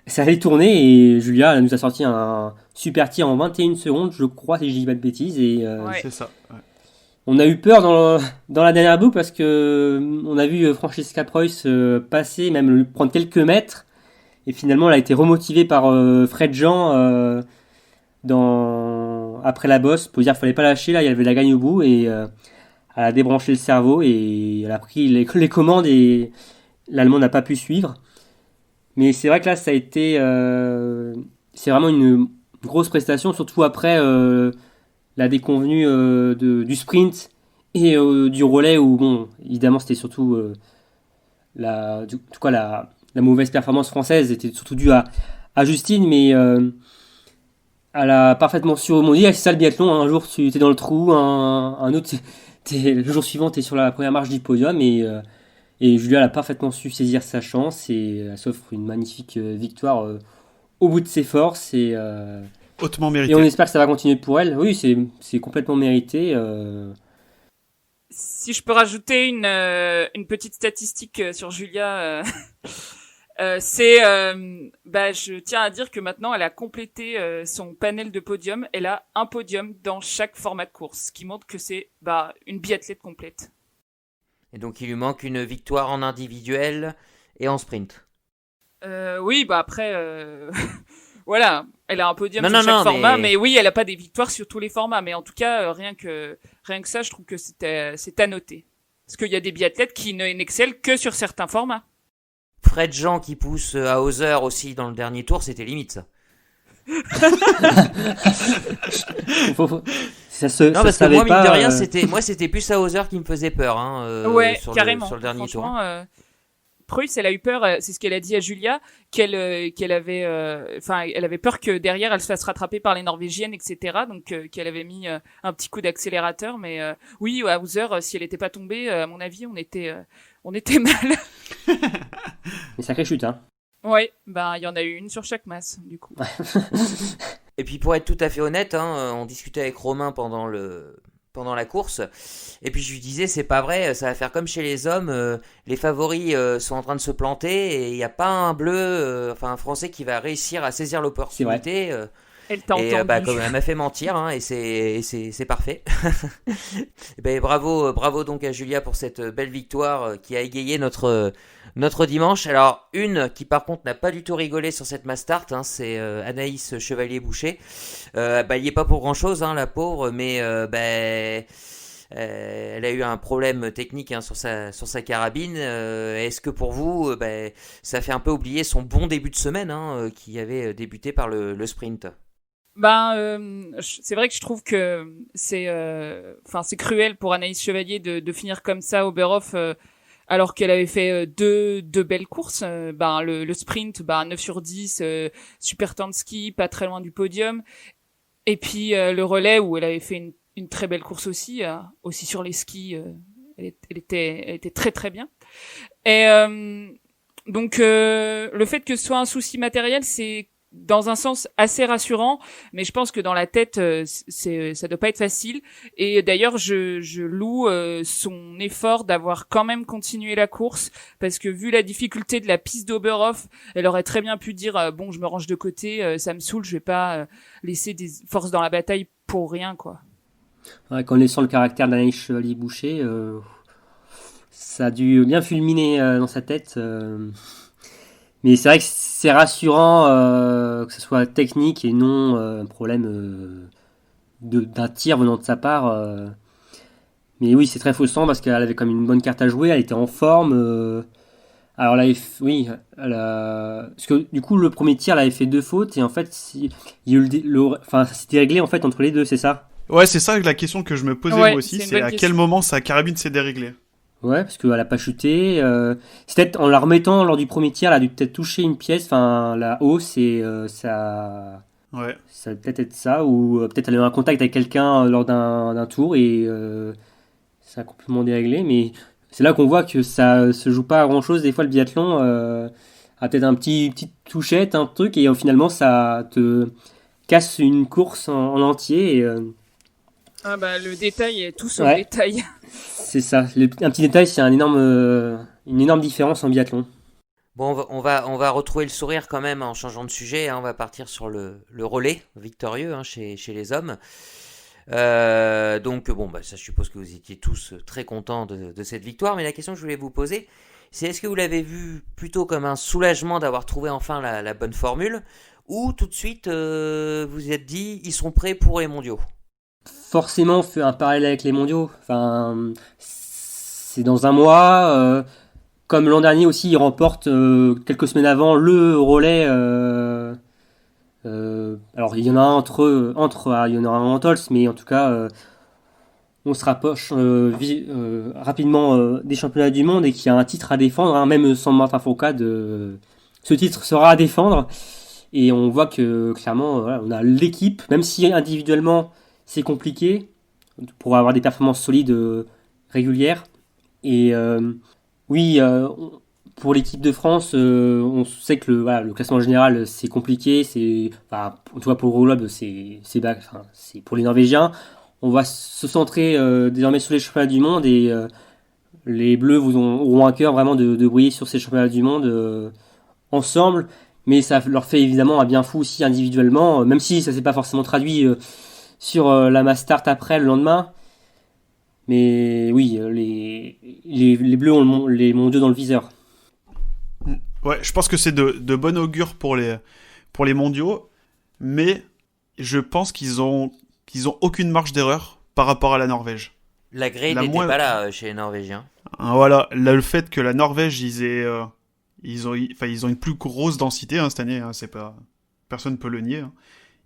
ça allait tourner et Julia elle nous a sorti un super tir en 21 secondes, je crois, si je dis pas de bêtises. Et Ouais. C'est ça. Ouais. on a eu peur dans la dernière boucle parce que on a vu Francesca Preuss passer, même lui prendre quelques mètres. Et finalement, elle a été remotivée par Fred Jean après la bosse pour dire qu'il fallait pas lâcher. Là, il y avait la gagne au bout et elle a débranché le cerveau et elle a pris les commandes et l'Allemand n'a pas pu suivre. Mais c'est vrai que là, ça a été, c'est vraiment une grosse prestation, surtout après la déconvenue du sprint et du relais où, bon, évidemment, c'était surtout la mauvaise performance française était surtout due à Justine, mais elle a parfaitement su rebondir. C'est ça le biathlon, un jour tu es dans le trou, un autre, le jour suivant tu es sur la première marche du podium et Julia elle a parfaitement su saisir sa chance et elle s'offre une magnifique victoire au bout de ses forces et Hautement mérité. on espère que ça va continuer pour elle. Oui, c'est complètement mérité. Si je peux rajouter une petite statistique sur Julia, je tiens à dire que maintenant elle a complété son panel de podium. Elle a un podium dans chaque format de course, ce qui montre que c'est une biathlète complète. Et donc il lui manque une victoire en individuel et en sprint. Oui, après, voilà, elle a un podium sur chaque Non, format, mais oui, elle a pas des victoires sur tous les formats. Mais en tout cas, rien que ça, je trouve que c'est à noter. Parce qu'il y a des biathlètes qui n'excellent que sur certains formats. Fred Jean qui pousse à Hauser aussi dans le dernier tour, c'était limite ça. Non, parce que moi, mine de rien, c'était plus à Hauser qui me faisait peur. Ouais, sur carrément. sur le dernier tour. Franchement, Preuss, elle a eu peur, c'est ce qu'elle a dit à Julia, qu'elle avait, elle avait peur que derrière elle se fasse rattraper par les Norvégiennes, etc. Donc qu'elle avait mis un petit coup d'accélérateur, mais oui, à Hauser, si elle n'était pas tombée, à mon avis, on était mal. Une sacrée chute, hein. Ouais, il y en a eu une sur chaque masse, du coup. Et puis pour être tout à fait honnête, on discutait avec Romain pendant la course, et puis je lui disais c'est pas vrai, ça va faire comme chez les hommes, les favoris sont en train de se planter et il n'y a pas un bleu, un français qui va réussir à saisir l'opportunité. Elle t'a et entendu. comme elle m'a fait mentir, et c'est parfait. Et bravo donc à Julia pour cette belle victoire qui a égayé notre dimanche. Alors une qui par contre n'a pas du tout rigolé sur cette mass start, c'est Anaïs Chevalier-Boucher. Elle y est pas pour grand chose, la pauvre, mais elle a eu un problème technique sur sa carabine. Est-ce que pour vous, ça fait un peu oublier son bon début de semaine qui avait débuté par le sprint? C'est vrai que je trouve que c'est cruel pour Anaïs Chevalier de finir comme ça au Oberhof, alors qu'elle avait fait deux belles courses. Le sprint, 9 sur 10, super temps de ski, pas très loin du podium. Et puis le relais où elle avait fait une très belle course aussi sur les skis. Elle était très très bien. Et donc le fait que ce soit un souci matériel, c'est dans un sens assez rassurant, mais je pense que dans la tête, ça doit pas être facile. Et d'ailleurs, je loue son effort d'avoir quand même continué la course, parce que vu la difficulté de la piste d'Oberhof, elle aurait très bien pu dire bon, je me range de côté, ça me saoule, je vais pas laisser des forces dans la bataille pour rien, quoi. Ouais, connaissant le caractère d'Anaïs Chevalier-Boucher, ça a dû bien fulminer dans sa tête. Mais c'est vrai que c'est rassurant que ce soit technique et non un problème d'un tir venant de sa part. Mais oui, c'est très frustrant parce qu'elle avait comme une bonne carte à jouer, elle était en forme. Alors là, oui, parce que du coup, le premier tir, elle avait fait 2 fautes et en fait, il y a eu ça s'était réglé en fait entre les deux, c'est ça? Ouais, c'est ça la question que je me posais moi aussi, c'est à quel moment sa carabine s'est déréglée. Ouais, parce qu'elle a pas chuté. C'est peut-être en la remettant lors du premier tir, elle a dû peut-être toucher une pièce, la hausse, et ça. Ouais. Ça va peut-être être ça, ou peut-être elle a eu un contact avec quelqu'un lors d'un tour et ça a complètement déréglé. Mais c'est là qu'on voit que ça se joue pas à grand-chose. Des fois, le biathlon a peut-être un petite touchette, un truc, et finalement, ça te casse une course en entier. Et, le détail est tout sur le détail. C'est ça. Un petit détail, c'est une énorme différence en biathlon. Bon, on va retrouver le sourire quand même en changeant de sujet. On va partir sur le relais victorieux chez les hommes. Donc, ça, je suppose que vous étiez tous très contents de cette victoire. Mais la question que je voulais vous poser, c'est est-ce que vous l'avez vu plutôt comme un soulagement d'avoir trouvé enfin la bonne formule, ou tout de suite vous vous êtes dit ils sont prêts pour les mondiaux? Forcément, on fait un parallèle avec les mondiaux. C'est dans un mois. Comme l'an dernier aussi, ils remportent quelques semaines avant le relais. Alors, il y en a un il y en aura un en Tols, mais en tout cas, on se rapproche rapidement des championnats du monde et qu'il y a un titre à défendre, même sans Martin Fourcade. Ce titre sera à défendre. Et on voit que clairement, on a l'équipe, même si individuellement, c'est compliqué pour avoir des performances solides régulières. Et oui, pour l'équipe de France, on sait que le classement général c'est compliqué. En tout cas pour le globe, c'est pour les Norvégiens. On va se centrer désormais sur les championnats du monde et les Bleus auront à cœur vraiment de briller sur ces championnats du monde ensemble. Mais ça leur fait évidemment un bien fou aussi individuellement, même si ça s'est pas forcément traduit sur la mass start après le lendemain. Mais oui, les Bleus ont les mondiaux dans le viseur. Ouais, je pense que c'est de bon augure pour les mondiaux, mais je pense qu'ils ont aucune marge d'erreur par rapport à la Norvège. La grade n'était pas là chez les Norvégiens. Voilà, là, le fait que la Norvège, ils ont une plus grosse densité cette année, c'est pas, personne peut le nier.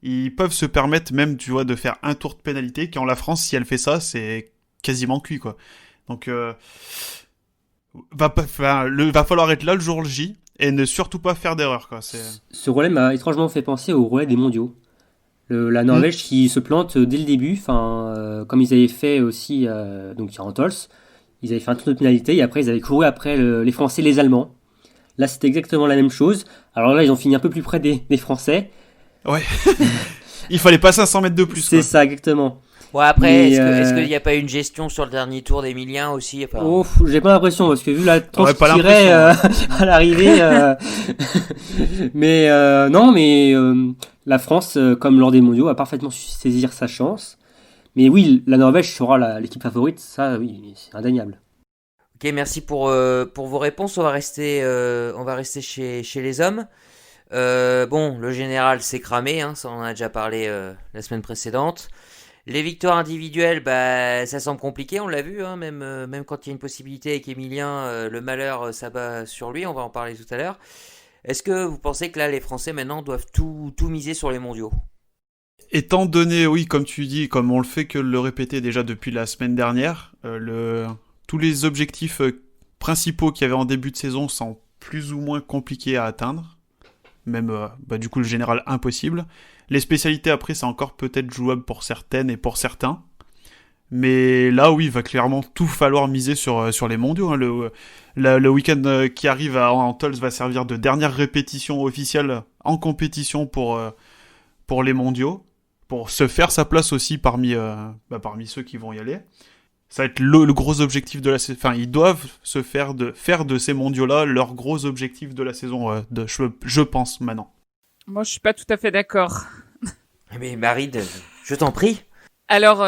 Ils peuvent se permettre même, tu vois, de faire un tour de pénalité, quand la France, si elle fait ça, c'est quasiment cuit, quoi. Donc, va falloir être là le jour J et ne surtout pas faire d'erreur, quoi. Ce relais m'a étrangement fait penser au relais des mondiaux. La Norvège qui se plante dès le début, comme ils avaient fait aussi donc en Tols, ils avaient fait un tour de pénalité et après ils avaient couru après les Français et les Allemands. Là, c'était exactement la même chose. Alors là, ils ont fini un peu plus près des Français. Ouais. Il fallait pas 500 mètres de plus. C'est ça, exactement. Ouais, après, est-ce qu'il n'y a pas eu une gestion sur le dernier tour d'Emilien aussi? J'ai pas l'impression, parce que vu la tranche qui tirait à l'arrivée. Mais non, mais la France, comme lors des mondiaux, a parfaitement su saisir sa chance. Mais oui, la Norvège sera l'équipe favorite, ça, oui, c'est indéniable. Ok, merci pour vos réponses. On va rester chez les hommes. Le général s'est cramé, ça on en a déjà parlé la semaine précédente. Les victoires individuelles, bah, ça semble compliqué, on l'a vu, hein, même quand il y a une possibilité avec Emilien, le malheur s'abat sur lui, on va en parler tout à l'heure. Est-ce que vous pensez que là, les Français maintenant doivent tout miser sur les mondiaux? Étant donné, oui, comme tu dis, comme on le fait que le répéter déjà depuis la semaine dernière, tous les objectifs principaux qu'il y avait en début de saison sont plus ou moins compliqués à atteindre. Même, du coup, le général impossible. Les spécialités, après, c'est encore peut-être jouable pour certaines et pour certains. Mais là, oui, il va clairement tout falloir miser sur les mondiaux. Hein. Le week-end qui arrive à Antols va servir de dernière répétition officielle en compétition pour les mondiaux, pour se faire sa place aussi parmi ceux qui vont y aller. Ça va être le gros objectif de la saison. Enfin, ils doivent faire de ces mondiaux-là leur gros objectif de la saison, je pense, maintenant. Moi, je suis pas tout à fait d'accord. Mais Marie, je t'en prie. Alors,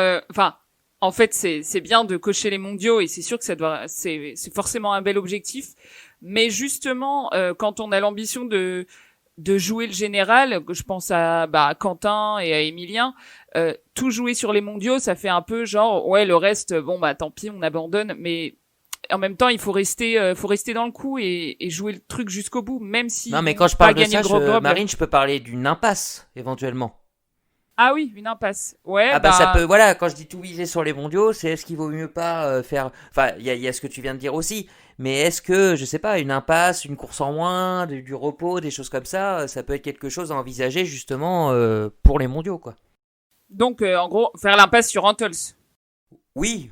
en fait, c'est bien de cocher les mondiaux et c'est sûr que c'est forcément un bel objectif. Mais justement, quand on a l'ambition de jouer le général, je pense à Quentin et à Emilien, tout jouer sur les mondiaux, ça fait un peu genre ouais, le reste, bon bah tant pis, on abandonne. Mais en même temps, il faut rester dans le coup et jouer le truc jusqu'au bout, même si non, mais quand je parle de gagner ça, Marine, je peux parler d'une impasse éventuellement. Ah oui, une impasse. Ouais. Ah bah ça peut, voilà, quand je dis tout viser sur les mondiaux, c'est est-ce qu'il vaut mieux pas faire, enfin il y a ce que tu viens de dire aussi, mais est-ce que, je sais pas, une impasse, une course en moins, du repos, des choses comme ça peut être quelque chose à envisager justement pour les mondiaux, quoi. Donc en gros, faire l'impasse sur Antols. Oui,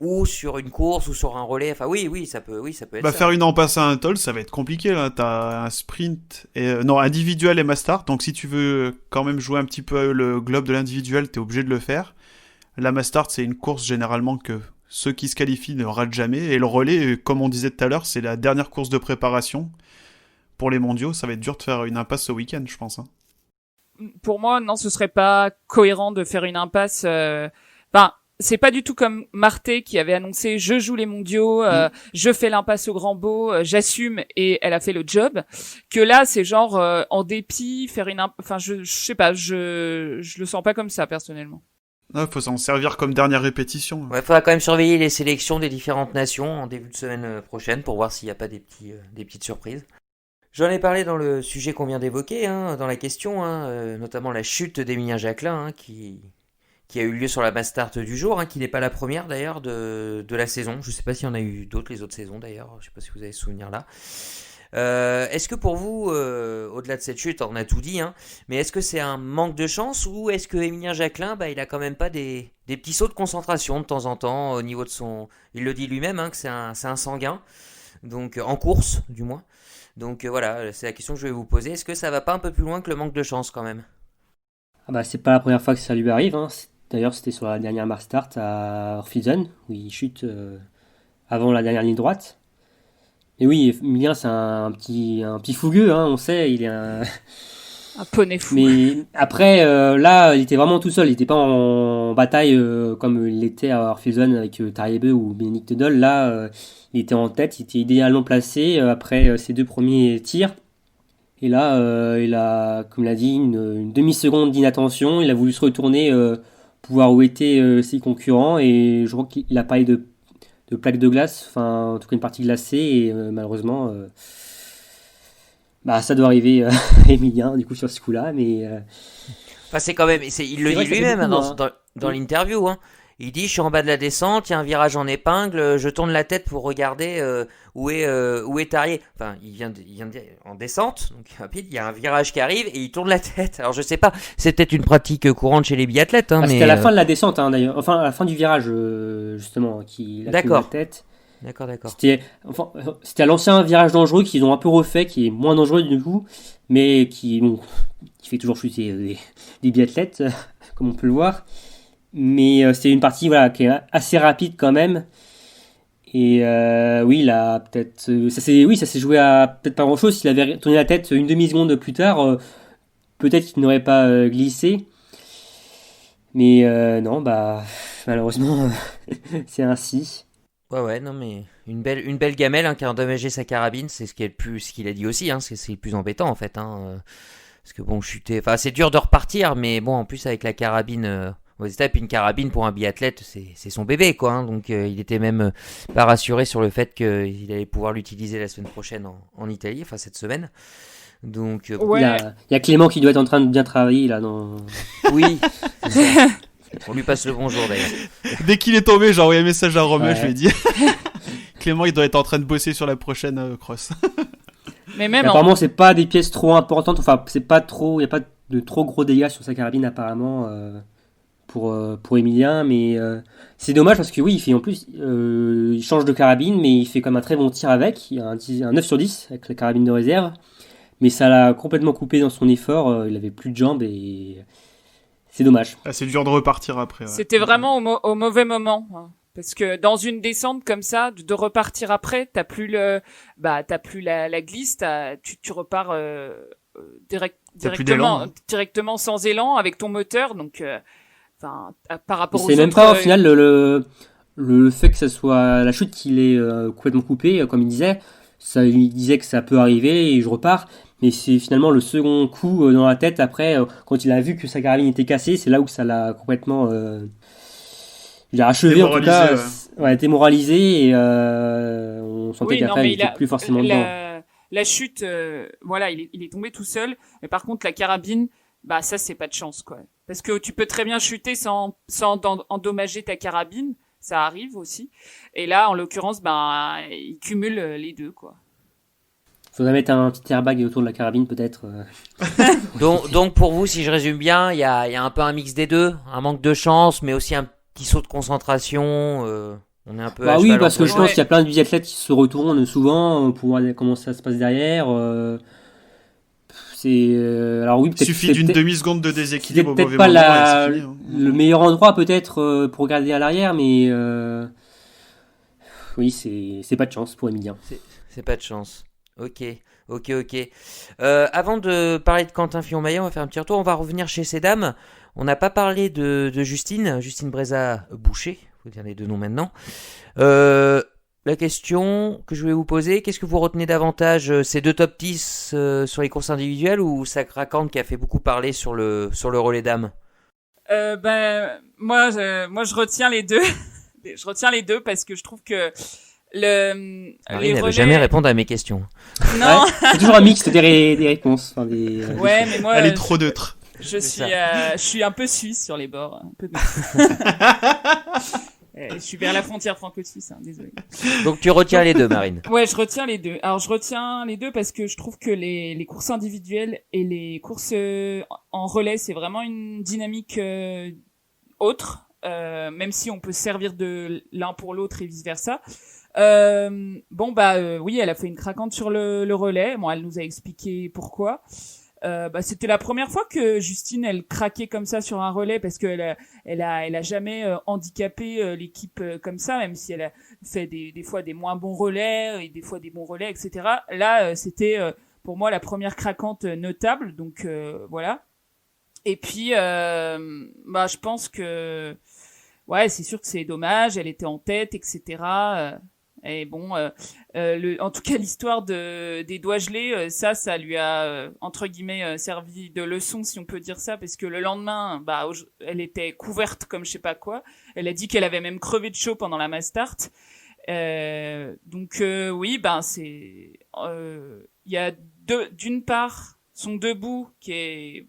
ou sur une course ou sur un relais, enfin oui, ça peut être ça. Faire une impasse à Antols, ça va être compliqué là. T'as un sprint individuel et Mastart. Donc si tu veux quand même jouer un petit peu le globe de l'individuel, t'es obligé de le faire. La Mastart, c'est une course généralement que ceux qui se qualifient ne ratent jamais. Et le relais, comme on disait tout à l'heure, c'est la dernière course de préparation pour les mondiaux. Ça va être dur de faire une impasse ce week-end, je pense. Hein. Pour moi, non, ce serait pas cohérent de faire une impasse. C'est pas du tout comme Marté qui avait annoncé je joue les mondiaux, je fais l'impasse au Grand Beau, j'assume et elle a fait le job. Que là, c'est genre en dépit faire une je sais pas, je le sens pas comme ça personnellement. Faut s'en servir comme dernière répétition. Ouais, faudra quand même surveiller les sélections des différentes nations en début de semaine prochaine pour voir s'il n'y a pas des petites surprises. J'en ai parlé dans le sujet qu'on vient d'évoquer, hein, dans la question, hein, notamment la chute d'Emilien Jacquelin, hein, qui a eu lieu sur la Mastart du jour, hein, qui n'est pas la première d'ailleurs de la saison. Je ne sais pas s'il y en a eu d'autres les autres saisons d'ailleurs, je ne sais pas si vous avez ce souvenir là. Est-ce que pour vous, au-delà de cette chute, on a tout dit, hein, mais est-ce que c'est un manque de chance ou est-ce que Emilien Jacquelin, il a quand même pas des petits sauts de concentration de temps en temps au niveau de son... Il le dit lui-même, hein, que c'est un sanguin, donc en course du moins. Donc voilà, c'est la question que je vais vous poser. Est-ce que ça va pas un peu plus loin que le manque de chance quand même? C'est pas la première fois que ça lui arrive. Hein. D'ailleurs, c'était sur la dernière Mastart à Orphizen, où il chute avant la dernière ligne droite. Et oui, Emilien, c'est un petit fougueux, hein, on sait, il est un poney fou. Mais après, là, il était vraiment tout seul, il était pas en bataille comme il l'était à Orphizen avec Tariebe ou Bénédicte Dole. Là, il était en tête, il était idéalement placé après ses deux premiers tirs. Et là, il a, comme l'a dit, une demi-seconde d'inattention. Il a voulu se retourner, pouvoir où étaient ses concurrents. Et je crois qu'il a parlé de plaques de glace, enfin, en tout cas une partie glacée. Et malheureusement, ça doit arriver à Emilien, du coup, sur ce coup-là. Mais c'est quand même, il le dit lui-même dans l'interview. Hein. Il dit, je suis en bas de la descente, il y a un virage en épingle, je tourne la tête pour regarder où est Tarier. Enfin, il vient de dire, en descente, donc rapide, il y a un virage qui arrive et il tourne la tête. Alors je sais pas, c'est peut-être une pratique courante chez les biathlètes. Hein, mais c'était à la fin de la descente, hein, d'ailleurs. Enfin, à la fin du virage, justement, qu'il a tourné la tête. D'accord. C'était à l'ancien virage dangereux qu'ils ont un peu refait, qui est moins dangereux du coup, mais qui fait toujours chuter des biathlètes, comme on peut le voir. Mais c'est une partie qui est assez rapide quand même. Et oui, il a peut-être ça s'est joué à peut-être pas grand-chose. S'il avait tourné la tête une demi-seconde plus tard, peut-être qu'il n'aurait pas glissé. Mais non, malheureusement, c'est ainsi. Ouais, non mais une belle gamelle, hein, qui a endommagé sa carabine, c'est ce qu'il a dit aussi, hein, c'est le plus embêtant en fait, hein, parce que bon, chuter, enfin c'est dur de repartir, mais bon, en plus avec la carabine aux étapes. Une carabine pour un biathlète, c'est son bébé, quoi. Hein. Donc il était même pas rassuré sur le fait qu'il allait pouvoir l'utiliser la semaine prochaine en Italie, enfin cette semaine. Donc Ouais. Il y a Clément qui doit être en train de bien travailler là. oui, c'est ça. On lui passe le bonjour d'ailleurs. Dès qu'il est tombé, j'ai envoyé un message à Romain, Ouais. je lui ai dit Clément, il doit être en train de bosser sur la prochaine cross. Mais même Apparemment, c'est pas des pièces trop importantes. Enfin, c'est pas trop. Il y a pas de trop gros dégâts sur sa carabine apparemment pour Emilien, mais c'est dommage parce que oui, il fait en plus, il change de carabine, mais il fait comme un très bon tir avec. Il a un 9 sur 10 avec la carabine de réserve, mais ça l'a complètement coupé dans son effort. Il avait plus de jambes et c'est dommage. Ah, c'est dur de repartir après. Ouais. c'était vraiment au mauvais moment. Hein. Parce que dans une descente comme ça, de repartir après, t'as plus la glisse, tu repars T'as plus d'élan, hein. directement sans élan avec ton moteur. Donc, par rapport aux C'est même autres, pas au final le fait que ça soit la chute qu'il est complètement coupé, comme il disait. Ça, il disait que ça peut arriver et je repars. Mais c'est finalement le second coup dans la tête après, quand il a vu que sa carabine était cassée, c'est là où ça l'a complètement il a achevé en tout cas, démoralisé et on sentait Oui, non, qu'après mais il était plus forcément dedans. la chute, voilà, il est tombé tout seul. Mais par contre, la carabine, bah ça c'est pas de chance quoi. Parce que tu peux très bien chuter sans endommager ta carabine, ça arrive aussi. Et là, en l'occurrence, il cumule les deux quoi. Faudrait mettre un petit airbag autour de la carabine peut-être. Donc pour vous, si je résume bien, il y a un peu un mix des deux, un manque de chance, mais aussi un petit saut de concentration. On est un peu. Bah à oui, cheval parce que entre je les pense qu'il y a plein de biathlètes qui se retournent souvent pour voir comment ça se passe derrière. Alors oui, Il peut-être suffit d'une demi-seconde de c'était déséquilibre au peut-être mauvais pas moment et c'est fini. Hein. le meilleur endroit peut-être pour regarder à l'arrière, mais oui, c'est pas de chance pour Emilien. C'est pas de chance. Ok. Avant de parler de Quentin Fillon-Maillet, on va faire un petit retour. On va revenir chez ces dames. On n'a pas parlé de Justine Breza-Boucher. Faut dire les deux noms maintenant. La question que je vais vous poser, qu'est-ce que vous retenez davantage, ces deux top 10 sur les courses individuelles ou Sacra Khan qui a fait beaucoup parler sur le relais dames? Moi je retiens les deux. Je retiens les deux parce que je trouve que Marine les ne veut relais... jamais répondre à mes questions. Non. Ouais, c'est toujours un mix des réponses. Enfin, Ouais, mais moi Elle est trop neutre. je suis un peu suisse sur les bords, un peu. Je suis vers la frontière franco-suisse, hein, désolé. Donc tu retiens les deux, Marine. Ouais, je retiens les deux. Alors je retiens les deux parce que je trouve que les courses individuelles et les courses en relais, c'est vraiment une dynamique autre, même si on peut se servir de l'un pour l'autre et vice versa. Oui, elle a fait une craquante sur le relais. Bon, elle nous a expliqué pourquoi. C'était la première fois que Justine elle craquait comme ça sur un relais parce que elle a jamais handicapé l'équipe comme ça, même si elle a fait des fois des moins bons relais et des fois des bons relais, etc. Là, c'était pour moi la première craquante notable, donc voilà. Et puis je pense que ouais, c'est sûr que c'est dommage, elle était en tête, etc. Et bon, en tout cas, l'histoire des doigts gelés, ça lui a entre guillemets servi de leçon, si on peut dire ça, parce que le lendemain, elle était couverte comme je sais pas quoi. Elle a dit qu'elle avait même crevé de chaud pendant la mass start. Oui, c'est, il y a d'une part son debout qui est,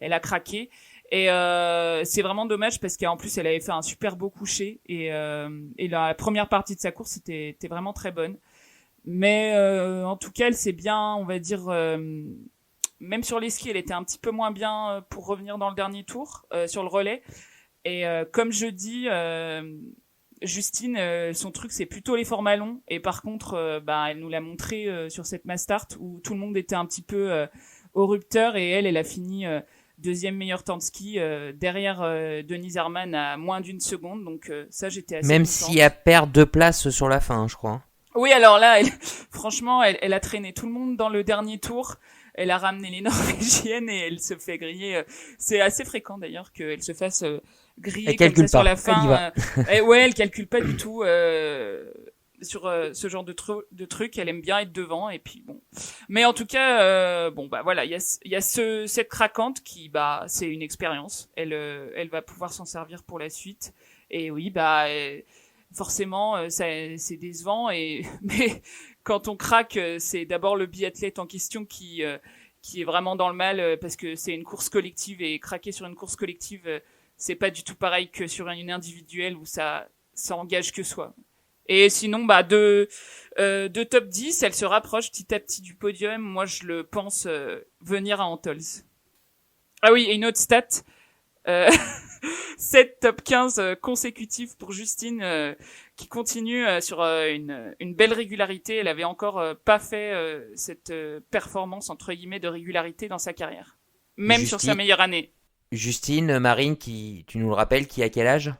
elle a craqué. Et c'est vraiment dommage parce qu'en plus elle avait fait un super beau coucher et la première partie de sa course était vraiment très bonne. Mais en tout cas elle s'est bien, on va dire, même sur les skis elle était un petit peu moins bien pour revenir dans le dernier tour sur le relais. Et comme je dis, Justine, son truc c'est plutôt les formats longs et par contre elle nous l'a montré sur cette mass start où tout le monde était un petit peu au rupteur et elle a fini deuxième meilleur temps de ski derrière Denise Herrmann à moins d'une seconde, donc ça j'étais assez Même contente. si elle perd 2 places sur la fin, je crois. Oui, alors là, franchement, elle a traîné tout le monde dans le dernier tour. Elle a ramené les Norvégiennes et elle se fait griller. C'est assez fréquent d'ailleurs qu'elle se fasse griller comme ça sur la fin. Elle calcule pas du tout sur ce genre de truc. Elle aime bien être devant et puis bon, Mais en tout cas, voilà, il y a cette craquante qui, c'est une expérience. Elle va pouvoir s'en servir pour la suite. Et oui, forcément, c'est décevant. Mais quand on craque, c'est d'abord le biathlète en question qui est vraiment dans le mal parce que c'est une course collective et craquer sur une course collective, c'est pas du tout pareil que sur une individuelle où ça engage que soi. Et sinon, de top 10, elle se rapproche petit à petit du podium. Moi, je le pense venir à Antols. Ah oui, et une autre stat. 7 top 15 consécutifs pour Justine qui continue sur une belle régularité. Elle avait encore pas fait cette performance entre guillemets de régularité dans sa carrière. Même sur sa meilleure année. Justine, Marine, tu nous le rappelles, qui a quel âge ?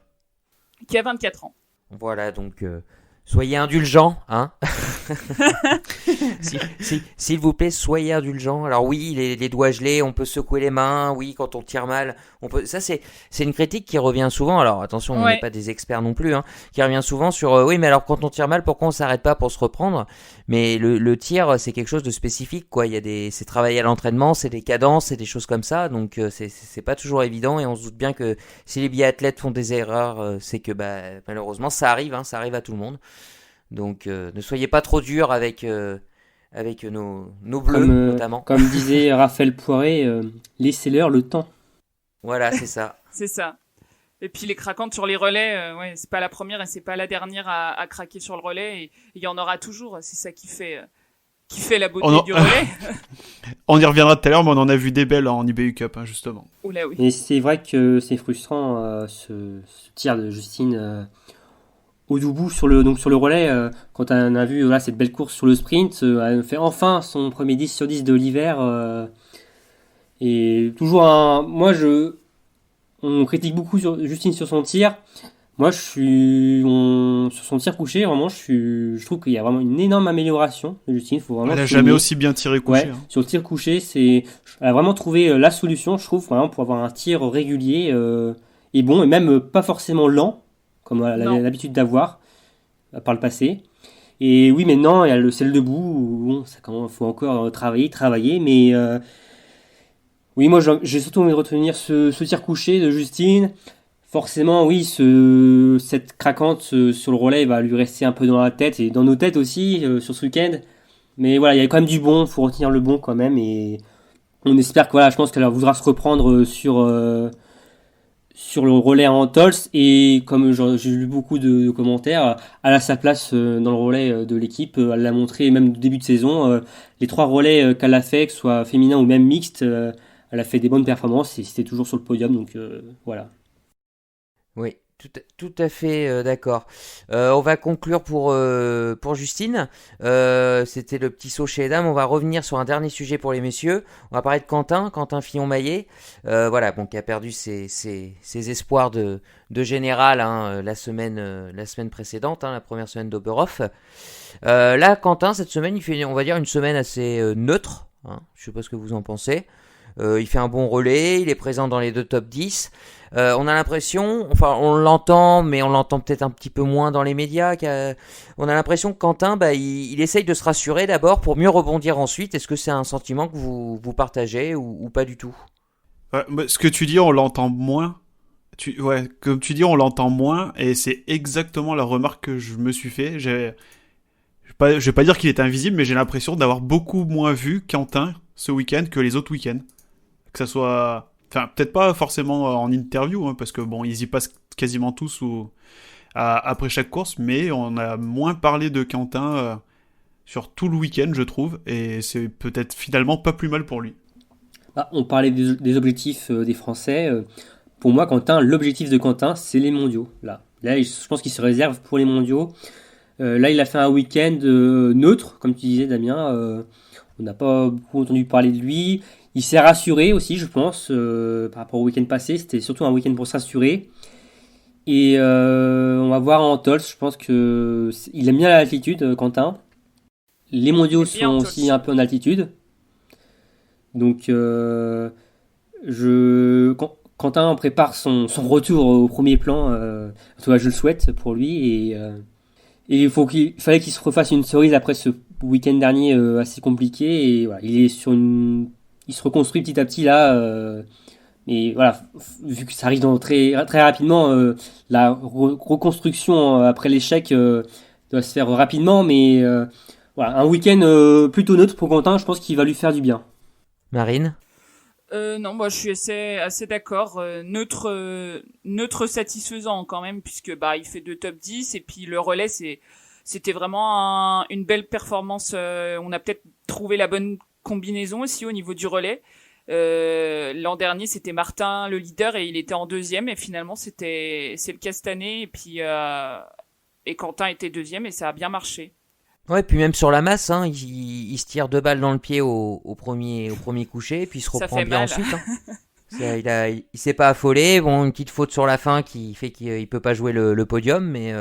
Qui a 24 ans. Voilà, donc soyez indulgents, hein. S'il vous plaît, soyez indulgents. Alors oui, les doigts gelés, on peut secouer les mains. Oui, quand on tire mal, on peut. Ça, c'est une critique qui revient souvent. Alors attention, on n'est pas des experts non plus, hein. Qui revient souvent sur oui, mais alors quand on tire mal, pourquoi on s'arrête pas pour se reprendre ? Mais le tir, c'est quelque chose de spécifique, quoi. C'est travaillé à l'entraînement, c'est des cadences, c'est des choses comme ça. Donc c'est pas toujours évident et on se doute bien que si les biathlètes font des erreurs, c'est que malheureusement ça arrive, hein, ça arrive à tout le monde. Donc ne soyez pas trop durs avec nos bleus notamment. Comme disait Raphaël Poiré, laissez-leur le temps. Voilà, c'est ça. C'est ça. Et puis les craquantes sur les relais, c'est pas la première et c'est pas la dernière à craquer sur le relais. Et il y en aura toujours. C'est ça qui fait la beauté du relais. On y reviendra tout à l'heure, mais on en a vu des belles en IBU Cup, hein, justement. Oula, oui. Et c'est vrai que c'est frustrant ce tir de Justine au Doubou sur le relais, quand on a vu cette belle course sur le sprint, elle fait enfin son premier 10 sur 10 de l'hiver. Et toujours on critique beaucoup Justine sur son tir. Moi, sur son tir couché, vraiment, je trouve qu'il y a vraiment une énorme amélioration de Justine. Faut vraiment elle n'a jamais aussi bien tiré couché. Ouais, hein. Sur le tir couché, elle a vraiment trouvé la solution, je trouve, vraiment, pour avoir un tir régulier et bon, et même pas forcément lent, comme elle avait l'habitude d'avoir par le passé. Et oui, maintenant, il y a le celle debout, où il faut encore travailler, mais oui, moi j'ai surtout envie de retenir ce tir couché de Justine. Forcément, oui, cette craquante sur le relais va lui rester un peu dans la tête, et dans nos têtes aussi, sur ce week-end. Mais voilà, il y a quand même du bon, il faut retenir le bon quand même, et on espère que je pense qu'elle voudra se reprendre sur le relais à Antols, et comme j'ai lu beaucoup de commentaires, elle a sa place dans le relais de l'équipe. Elle l'a montré même au début de saison. Les 3 relais qu'elle a fait, que ce soit féminin ou même mixte, elle a fait des bonnes performances et c'était toujours sur le podium. Donc voilà. Oui, tout à fait d'accord. On va conclure pour Justine. C'était le petit saut chez les dames. On va revenir sur un dernier sujet pour les messieurs. On va parler de Quentin Fillon-Maillet. Qui a perdu ses espoirs de général la semaine précédente, la première semaine d'Oberhof. Là, Quentin, cette semaine, il fait, on va dire, une semaine assez neutre. Je sais pas ce que vous en pensez. Il fait un bon relais, il est présent dans les 2 top 10. On a l'impression, on l'entend, mais on l'entend peut-être un petit peu moins dans les médias. On a l'impression que Quentin, il essaye de se rassurer d'abord pour mieux rebondir ensuite. Est-ce que c'est un sentiment que vous partagez ou pas du tout ? Ce que tu dis, on l'entend moins. Comme tu dis, on l'entend moins, et c'est exactement la remarque que je me suis fait. Je vais pas dire qu'il est invisible, mais j'ai l'impression d'avoir beaucoup moins vu Quentin ce week-end que les autres week-ends. Que ça soit... Enfin, peut-être pas forcément en interview, parce que bon, ils y passent quasiment tous après chaque course, mais on a moins parlé de Quentin sur tout le week-end, je trouve, et c'est peut-être finalement pas plus mal pour lui. On parlait des objectifs des Français. Pour moi, l'objectif de Quentin, c'est les mondiaux. Là, je pense qu'il se réserve pour les mondiaux. Là, il a fait un week-end neutre, comme tu disais, Damien. On n'a pas beaucoup entendu parler de lui. Il s'est rassuré aussi, je pense, par rapport au week-end passé. C'était surtout un week-end pour se rassurer. Et on va voir en Antols. Je pense qu'il aime bien l'altitude, Quentin. Les mondiaux sont aussi un peu en altitude. Donc, Quentin prépare son retour au premier plan. En tout cas, je le souhaite pour lui. Et il fallait qu'il se refasse une cerise après ce week-end dernier assez compliqué et voilà, il se reconstruit petit à petit là. Et voilà, vu que ça arrive très très rapidement, la reconstruction après l'échec doit se faire rapidement, mais voilà, un week-end plutôt neutre pour Quentin, je pense qu'il va lui faire du bien. Marine? Non, moi je suis assez d'accord. Neutre satisfaisant quand même, puisque bah il fait 2 top 10 et puis le relais c'était vraiment une belle performance. On a peut-être trouvé la bonne combinaison aussi au niveau du relais. L'an dernier c'était Martin le leader et il était en deuxième et finalement c'est le cas cette année et Quentin était deuxième et ça a bien marché. Ouais, puis même sur la masse, hein, il se tire 2 balles dans le pied au premier coucher, puis il se Ça reprend fait bien mal. ensuite. Hein. Il s'est pas affolé. Bon, une petite faute sur la fin qui fait qu'il peut pas jouer le podium, mais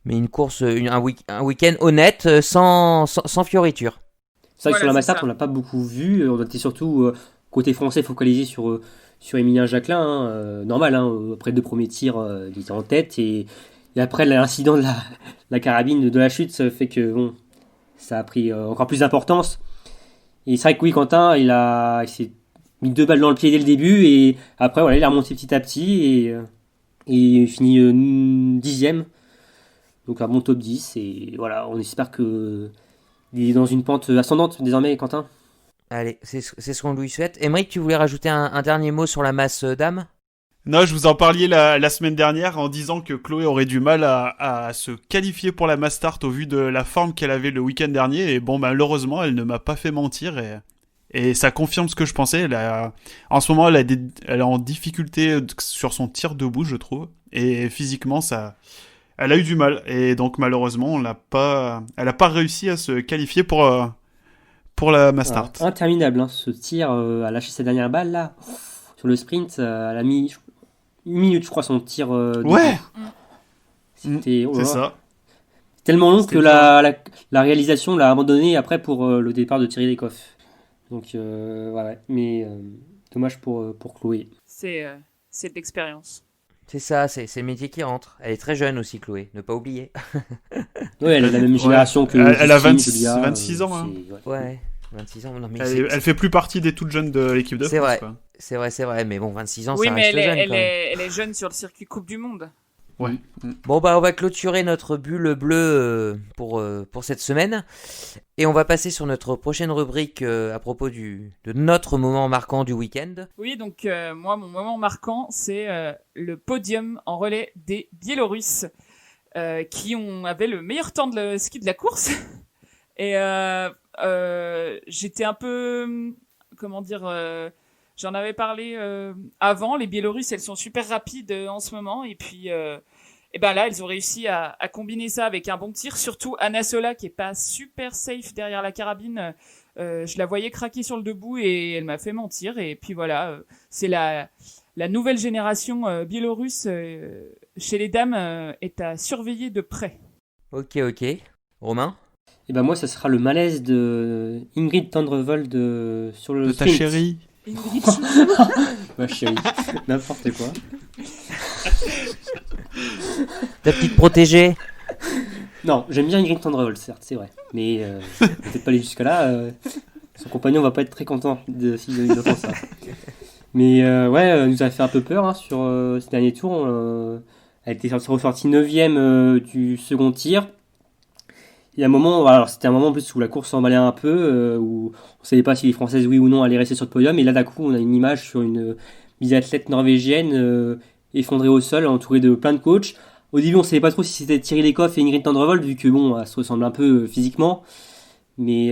une course, un week-end honnête, sans fioriture. C'est vrai que Voilà, sur la c'est Mastart, ça. on l'a pas beaucoup vu. On était surtout côté français focalisé sur Emilien Jacquelin. Hein, normal, hein, après 2 premiers tirs, il était en tête. Et après, l'incident de la carabine, de la chute, ça fait que bon, ça a pris encore plus d'importance. Et c'est vrai que oui, Quentin, il s'est mis 2 balles dans le pied dès le début. Et après, voilà, il a remonté petit à petit. Et il finit 10e. Donc un bon top 10. Et voilà, on espère que il est dans une pente ascendante désormais, Quentin. Allez, c'est ce qu'on lui souhaite. Aymeric, tu voulais rajouter un dernier mot sur la masse dame? Non, je vous en parliez la semaine dernière en disant que Chloé aurait du mal à se qualifier pour la Mastart au vu de la forme qu'elle avait le week-end dernier. Et bon, malheureusement, elle ne m'a pas fait mentir et ça confirme ce que je pensais. En ce moment, elle est en difficulté sur son tir debout, je trouve. Et physiquement, elle a eu du mal. Et donc, malheureusement, elle a pas réussi à se qualifier pour la Mastart. Voilà, interminable, hein, ce tir à lâcher sa dernière balle là. Sur le sprint, elle a mis 1 minute, je crois, son tir. Ouais, C'était oh là c'est là. ça. Tellement long C'était que dur, hein. la réalisation l'a abandonné après pour le départ de Thierry Lecoff. Donc, ouais. Mais dommage pour Chloé. C'est de l'expérience. C'est ça, c'est le métier qui rentre. Elle est très jeune aussi, Chloé, ne pas oublier. Ouais, elle est de la même Ouais. génération que Elle a Justine, Julia, 26 ans. Hein. Ouais, 26 ans. Non, mais Elle fait plus partie des toutes jeunes de l'équipe de c'est France. vrai. Quoi. C'est vrai, mais bon, 26 ans, Oui, ça mais reste jeune quand même. elle est jeune sur le circuit Coupe du Monde. Ouais. Bon, bah, on va clôturer notre bulle bleue pour cette semaine. Et on va passer sur notre prochaine rubrique à propos de notre moment marquant du week-end. Oui, donc moi, mon moment marquant, c'est le podium en relais des Biélorusses avait le meilleur temps de ski de la course. Et j'étais un peu, comment dire, j'en avais parlé avant. Les Biélorusses, elles sont super rapides en ce moment. Et puis, et ben là, elles ont réussi à combiner ça avec un bon tir. Surtout Anna Sola, qui est pas super safe derrière la carabine. Je la voyais craquer sur le debout et elle m'a fait mentir. Et puis voilà, c'est la nouvelle génération biélorusse chez les dames est à surveiller de près. Ok. Romain? Et ben moi, ça sera le malaise de Ingrid Tendrevold sur le De ta sprint. chérie. Ingrid. Ma chérie, n'importe quoi. Ta petite protégée? Non, j'aime bien Ingrid Tendrevold, certes, c'est vrai. Mais peut-être pas aller jusque-là. Son compagnon va pas être très content s'il entend ça. Mais ouais, elle nous a fait un peu peur hein, sur ces derniers tours. Elle était ressortie 9ème du second tir. Il y a un moment, alors c'était un moment en plus où la course s'emballait un peu, où on savait pas si les Françaises, oui ou non, allaient rester sur le podium. Et là, d'un coup, on a une image sur une biathlète norvégienne effondrée au sol, entourée de plein de coachs. Au début, on savait pas trop si c'était Thierry Lecoff et Ingrid Tendrevold, vu que bon, elles se ressemblent un peu physiquement. Mais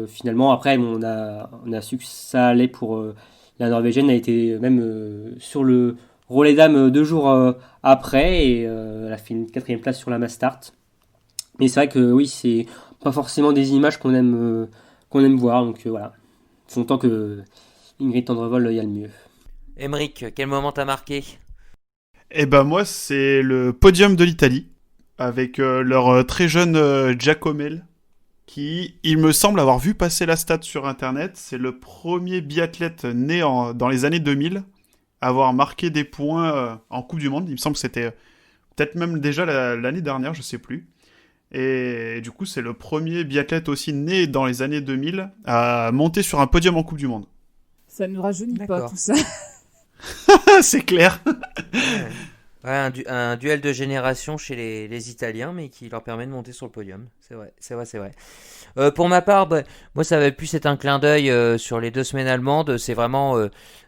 finalement, après, bon, on a su que ça allait pour la Norvégienne. A été même sur le relais dames 2 jours après, et elle a fait une 4ème place sur la Mastart. Mais c'est vrai que oui, c'est pas forcément des images qu'on aime voir. Donc voilà, c'est longtemps que Ingrid Tendrevold y a le mieux. Aymeric, quel moment t'a marqué? Et ben moi, c'est le podium de l'Italie avec leur très jeune Giacomel qui, il me semble avoir vu passer la stat sur internet. C'est le premier biathlète né dans les années 2000 à avoir marqué des points en Coupe du Monde. Il me semble que c'était peut-être même déjà l'année dernière, je sais plus. Et du coup, c'est le premier biathlète aussi né dans les années 2000 à monter sur un podium en Coupe du Monde. Ça ne rajeunit pas D'accord. tout ça. C'est clair. Ouais, un duel de génération chez les Italiens, mais qui leur permet de monter sur le podium. C'est vrai, c'est vrai, c'est vrai. Pour ma part, bah, moi, ça va plus être un clin d'œil sur les 2 semaines allemandes. C'est vraiment,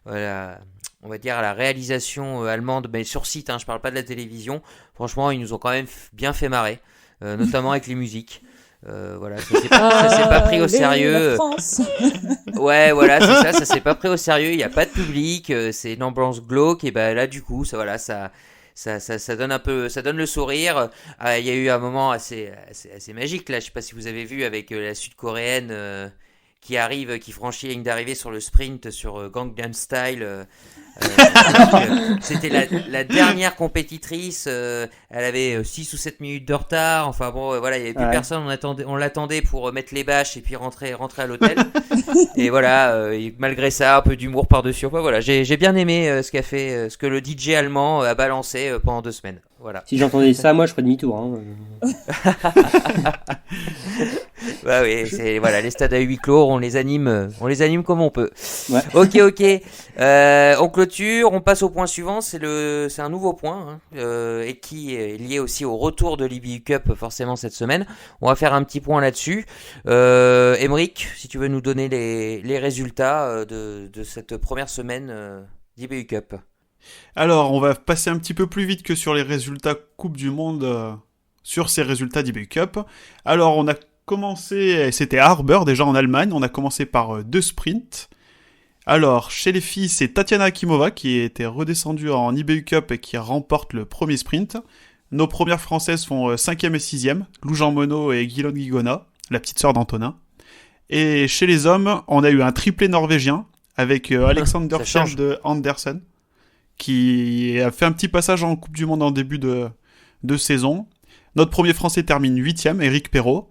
on va dire, à la réalisation allemande, mais sur site, hein, je parle pas de la télévision. Franchement, ils nous ont quand même bien fait marrer, notamment avec les musiques. Voilà, ça s'est pas pris au sérieux. La France. Ouais, voilà, c'est ça s'est pas pris au sérieux. Il y a pas de public, c'est une ambiance glauque et ben là, du coup, ça donne un peu, ça donne le sourire. Il y a eu un moment assez magique là. Je sais pas si vous avez vu avec la Sud-Coréenne qui franchit la ligne d'arrivée sur le sprint sur Gangnam Style. C'était la dernière compétitrice. Elle avait 6 ou 7 minutes de retard. Enfin bon, voilà, il n'y avait plus personne. On l'attendait pour mettre les bâches et puis rentrer à l'hôtel. Et voilà, malgré ça, un peu d'humour par-dessus. Enfin, voilà, j'ai bien aimé ce que le DJ allemand a balancé pendant 2 semaines. Voilà. Si j'entendais ça, moi je ferais demi-tour. Hein. Bah oui, voilà, les stades à huis clos, on les anime comme on peut. Ouais. Ok. On clôture, on passe au point suivant. C'est un nouveau point et qui est lié aussi au retour de l'IBU Cup forcément cette semaine. On va faire un petit point là-dessus. Aymeric, si tu veux nous donner les résultats de cette première semaine d'IBU Cup. Alors, on va passer un petit peu plus vite que sur les résultats Coupe du Monde, sur ces résultats d'IBU Cup. Alors, on a commencé, c'était à Harbour, déjà en Allemagne, on a commencé par 2 sprints. Alors, chez les filles, c'est Tatiana Akimova qui était redescendue en IBU Cup et qui remporte le premier sprint. Nos premières françaises font 5e et 6e, Lou Jean Monod et Guilon Guigona, la petite sœur d'Antonin. Et chez les hommes, on a eu un triplé norvégien avec Alexander Fjeld Andersen, qui a fait un petit passage en Coupe du Monde en début de saison. Notre premier français termine 8e, Eric Perrault.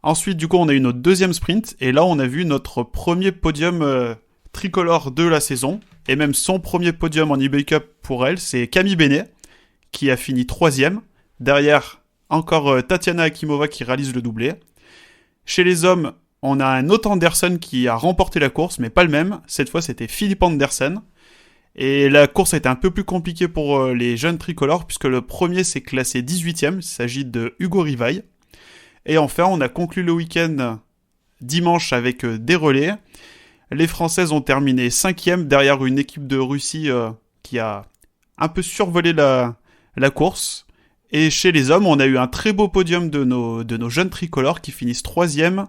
Ensuite, du coup, on a eu notre 2e sprint, et là, on a vu notre premier podium tricolore de la saison, et même son premier podium en eBay Cup pour elle, c'est Camille Benet, qui a fini 3e. Derrière, encore Tatiana Akimova qui réalise le doublé. Chez les hommes, on a un autre Andersen qui a remporté la course, mais pas le même. Cette fois, c'était Philippe Andersen. Et la course a été un peu plus compliquée pour les jeunes tricolores, puisque le premier s'est classé 18e, il s'agit de Hugo Rivaille. Et enfin, on a conclu le week-end dimanche avec des relais. Les Françaises ont terminé 5e derrière une équipe de Russie qui a un peu survolé la course. Et chez les hommes, on a eu un très beau podium de nos jeunes tricolores qui finissent 3e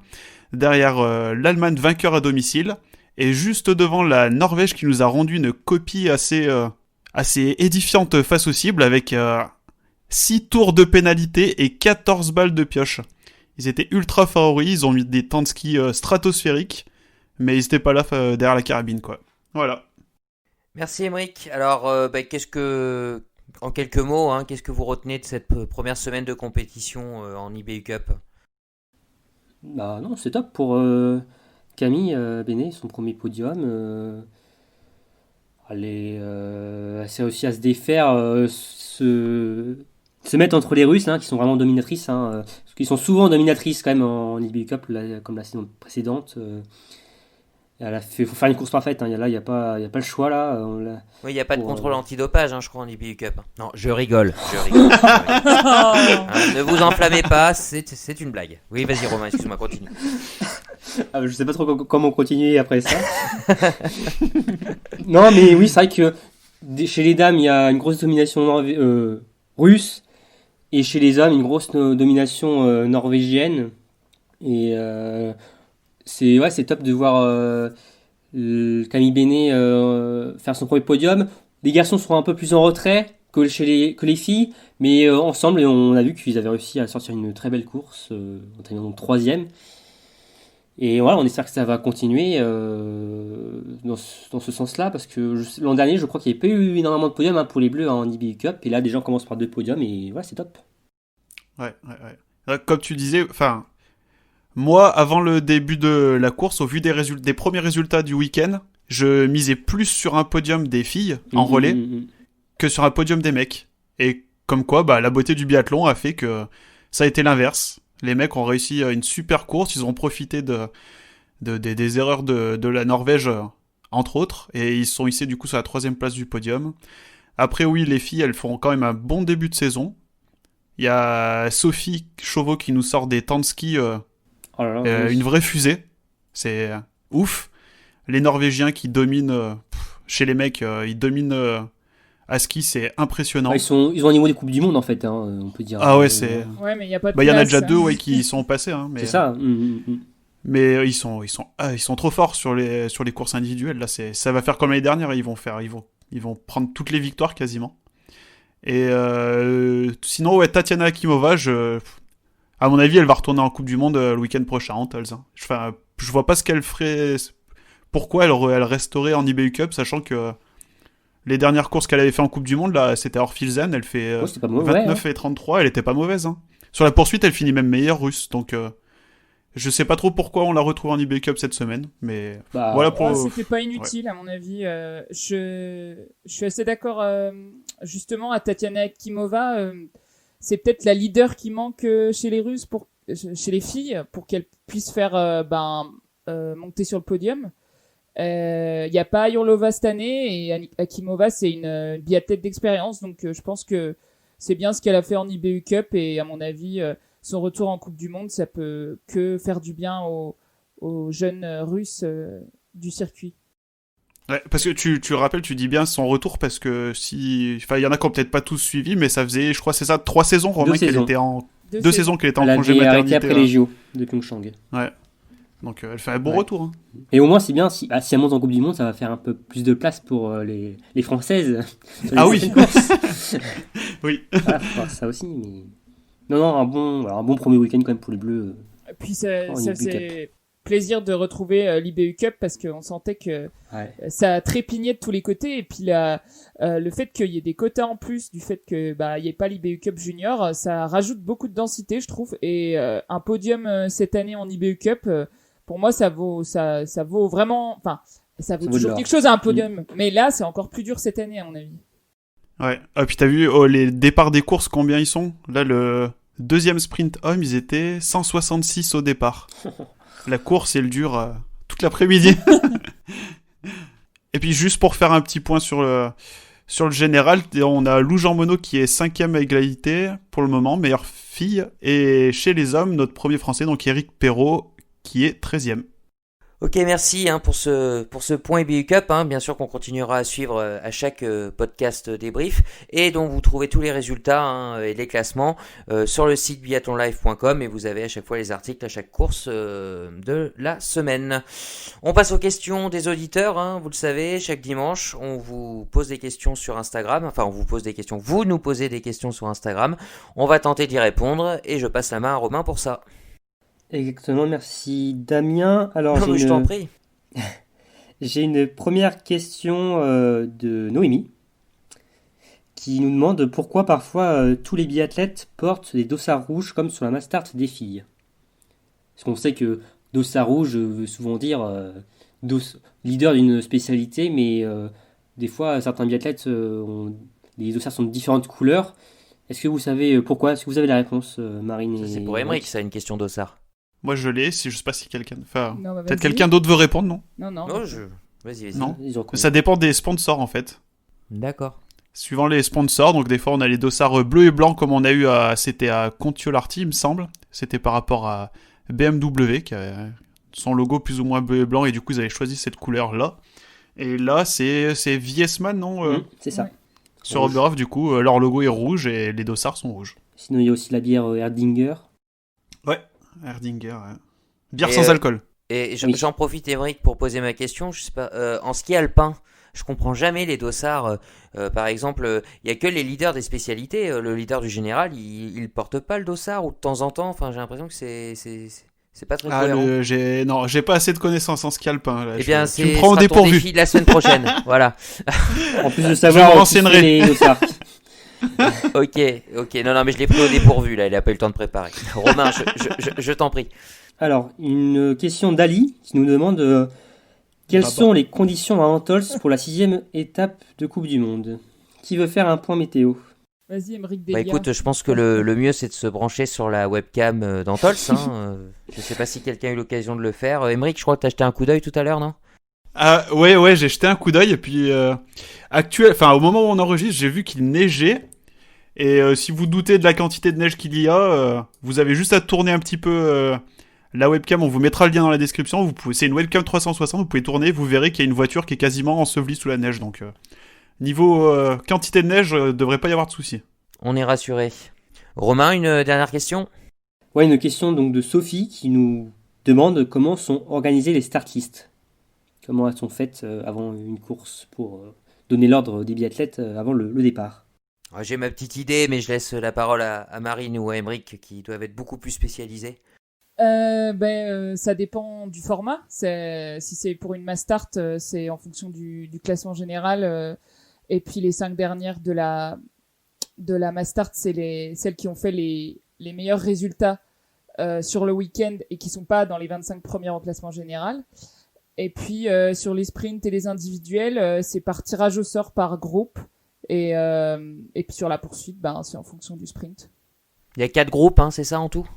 derrière l'Allemagne vainqueur à domicile. Et juste devant la Norvège qui nous a rendu une copie assez édifiante face aux cibles avec 6 tours de pénalité et 14 balles de pioche. Ils étaient ultra favoris, ils ont mis des temps de ski stratosphériques, mais ils n'étaient pas là derrière la carabine, quoi. Voilà. Merci Aymeric. Alors, en quelques mots, qu'est-ce que vous retenez de cette première semaine de compétition en IBU Cup ? Bah non, c'est top pour Camille Benet, son premier podium. Elle a réussi à se défaire, se mettre entre les Russes, qui sont vraiment dominatrices, parce qu'ils sont souvent dominatrices quand même en IBU Cup, comme la saison précédente. Faut faire une course parfaite, là il n'y a pas le choix là. Oui, il n'y a pas de contrôle antidopage, je crois, en IBU Cup. Non, je rigole. Ne vous enflammez pas, c'est une blague. Oui, vas-y Romain, excuse-moi, continue. Je sais pas trop comment continuer après ça. Non, mais oui, c'est vrai que chez les dames, il y a une grosse domination russe, et chez les hommes, une grosse domination norvégienne. Et c'est top de voir Camille Benet faire son premier podium. Les garçons seront un peu plus en retrait que les filles, mais ensemble, on a vu qu'ils avaient réussi à sortir une très belle course, en terminant donc 3e. Et voilà, on espère que ça va continuer dans ce sens-là, parce que l'an dernier, je crois qu'il n'y avait pas eu énormément de podiums pour les Bleus en IBU Cup, et là, déjà, on commence par 2 podiums, et voilà, c'est top. Ouais. Comme tu disais, moi, avant le début de la course, au vu des premiers résultats du week-end, je misais plus sur un podium des filles en relais que sur un podium des mecs. Et comme quoi, la beauté du biathlon a fait que ça a été l'inverse. Les mecs ont réussi une super course, ils ont profité des erreurs de la Norvège, entre autres, et ils se sont hissés du coup sur la 3e place du podium. Après, oui, les filles, elles font quand même un bon début de saison. Il y a Sophie Chauveau qui nous sort des temps de ski, Oh là là, oui. une vraie fusée. C'est ouf. Les Norvégiens qui dominent, chez les mecs, ils dominent à ski, c'est impressionnant. Ah, ils ont un niveau des Coupes du Monde en fait, hein, on peut dire. Ah ouais, c'est... Ouais, mais il n'y a pas de Bah, il y en a place, déjà hein. 2 ouais, qui sont passés. Hein, mais... C'est ça. Mais ils sont trop forts sur les courses individuelles. Là, ça va faire comme l'année dernière. Ils vont prendre toutes les victoires quasiment. Et sinon, ouais, Tatiana Akimova, à mon avis, elle va retourner en Coupe du Monde le week-end prochain en Tolz. Hein. Je vois pas ce qu'elle ferait. Pourquoi elle resterait en IBU Cup, sachant que les dernières courses qu'elle avait fait en Coupe du Monde, là, c'était Orfilzen. Elle fait Ouais, c'était pas mauvais, 29 et 33. Elle était pas mauvaise. Hein. Sur la poursuite, elle finit même meilleure russe. Donc, je sais pas trop pourquoi on la retrouve en IBU Cup cette semaine. Mais Bah, voilà pour. C'était pas inutile à mon avis. Je suis assez d'accord justement à Tatiana Akimova. C'est peut-être la leader qui manque chez les Russes chez les filles pour qu'elles puissent faire monter sur le podium. Il y a pas Yurlova cette année et Akimova c'est une biathlète d'expérience, donc je pense que c'est bien ce qu'elle a fait en IBU Cup et à mon avis son retour en Coupe du Monde ça peut que faire du bien aux jeunes Russes du circuit. Ouais, parce que tu rappelles, tu dis bien son retour parce que il y en a qui ont peut-être pas tous suivi, mais ça faisait, je crois, c'est ça, 3 saisons, Romain, qu'elle saisons. était en Deux 2 saisons. saisons qu'elle était en elle congé avait arrêté maternité. après les JO de Pyeongchang. Ouais. Donc elle fait un bon Ouais. retour. Hein. Et au moins, c'est bien, si elle monte en Coupe du Monde, ça va faire un peu plus de place pour les Françaises. sur les Ah oui. certaines courses. Oui. Voilà, faut voir ça aussi. Mais... Non, un bon premier week-end quand même pour les Bleus. Et puis ça En IBU faisait plaisir de retrouver l'IBU Cup parce qu'on sentait que Ouais. ça trépignait de tous les côtés et puis le fait qu'il y ait des quotas en plus du fait que il y ait pas l'IBU Cup Junior, ça rajoute beaucoup de densité je trouve et un podium cette année en IBU Cup pour moi ça vaut vraiment enfin ça vaut Ça vaut de toujours l'or. quelque chose à un podium mais là c'est encore plus dur cette année à mon avis. Ouais. Ah, puis t'as vu les départs des courses, combien ils sont? Là, le deuxième sprint homme, ils étaient 166 au départ. La course, elle dure toute l'après-midi. Et puis juste pour faire un petit point sur le général, on a Lou Jean Monod qui est 5e à égalité pour le moment, meilleure fille. Et chez les hommes, notre premier français, donc Eric Perrault, qui est 13e. Ok, merci pour ce point IBU Cup. Bien sûr qu'on continuera à suivre à chaque podcast débrief et donc vous trouvez tous les résultats et les classements sur le site biathlonlive.com et vous avez à chaque fois les articles à chaque course de la semaine. On passe aux questions des auditeurs. Vous le savez, chaque dimanche on vous pose des questions sur Instagram. Enfin, on vous pose des questions. Vous nous posez des questions sur Instagram. On va tenter d'y répondre et je passe la main à Romain pour ça. Exactement, merci Damien. Alors, Non, mais je t'en prie. j'ai une première question de Noémie qui nous demande pourquoi parfois tous les biathlètes portent des dossards rouges comme sur la Mastart des filles. Parce qu'on sait que dossard rouge veut souvent dire leader d'une spécialité, mais des fois certains biathlètes les dossards sont de différentes couleurs. Est-ce que vous savez pourquoi? Est-ce que vous avez la réponse, Marine? C'est pour Emmerich, ça, une question d'Ossard. Moi, je l'ai, je sais pas si quelqu'un... Enfin, Non, bah, peut-être vas-y. quelqu'un d'autre veut répondre, non? Non. Non, vas-y. Non. Ils ont compris. Ça dépend des sponsors, en fait. D'accord. Suivant les sponsors, donc des fois on a les dossards bleus et blancs comme on a eu c'était à Kontiolahti, il me semble. C'était par rapport à BMW qui a son logo plus ou moins bleu et blanc et du coup ils avaient choisi cette couleur là. Et là c'est Viesman, non C'est ça. Ouais. Sur Rouge. Oberhof, du coup leur logo est rouge et les dossards sont rouges. Sinon, il y a aussi la bière Erdinger. Ouais, Erdinger. Ouais. Bière Et, sans alcool. Et Oui. j'en profite, Emmerich, pour poser ma question. Je sais pas, en ski alpin, je comprends jamais les dossards. Par exemple, il y a que les leaders des spécialités. Le leader du général, il porte pas le dossard ou de temps en temps. Enfin, j'ai l'impression que c'est pas très cohérent. J'ai pas assez de connaissances en ski alpin. Là. Eh bien, tu me c'est prends au sera ton dépourvu. défi de la semaine prochaine. Voilà. En plus de Je savoir me qui renseignerai. fait les dossards. Ok. Non, mais je l'ai pris au dépourvu là. Il a pas eu le temps de préparer. Romain, je t'en prie. Alors, une question d'Ali qui nous demande quelles Baba. sont les conditions à Antols pour la 6e étape de Coupe du Monde. Qui veut faire un point météo? Vas-y, Émeric Bah Delia. écoute, je pense que le mieux c'est de se brancher sur la webcam d'Antols. Je sais pas si quelqu'un a eu l'occasion de le faire. Émeric, je crois que t'as jeté un coup d'œil tout à l'heure, non? Ah, ouais, j'ai jeté un coup d'œil et puis au moment où on enregistre, j'ai vu qu'il neigeait. Et si vous doutez de la quantité de neige qu'il y a, vous avez juste à tourner un petit peu la webcam. On vous mettra le lien dans la description. C'est une webcam 360, vous pouvez tourner, vous verrez qu'il y a une voiture qui est quasiment ensevelie sous la neige. Donc niveau quantité de neige, devrait pas y avoir de soucis. On est rassuré. Romain, une dernière question? Ouais, une question donc de Sophie qui nous demande comment sont organisées les start lists. Comment elles sont faites avant une course pour donner l'ordre des biathlètes avant le départ. J'ai ma petite idée, mais je laisse la parole à Marine ou à Émeric qui doivent être beaucoup plus spécialisés. Ça dépend du format. Si c'est pour une mass start, c'est en fonction du classement général. Et puis les 5 dernières de la mass start, c'est celles qui ont fait les meilleurs résultats sur le week-end et qui sont pas dans les 25 premières au classement général. Et puis sur les sprints et les individuels, c'est par tirage au sort par groupe. Et puis sur la poursuite, c'est en fonction du sprint. Il y a 4 groupes, hein, c'est ça en tout?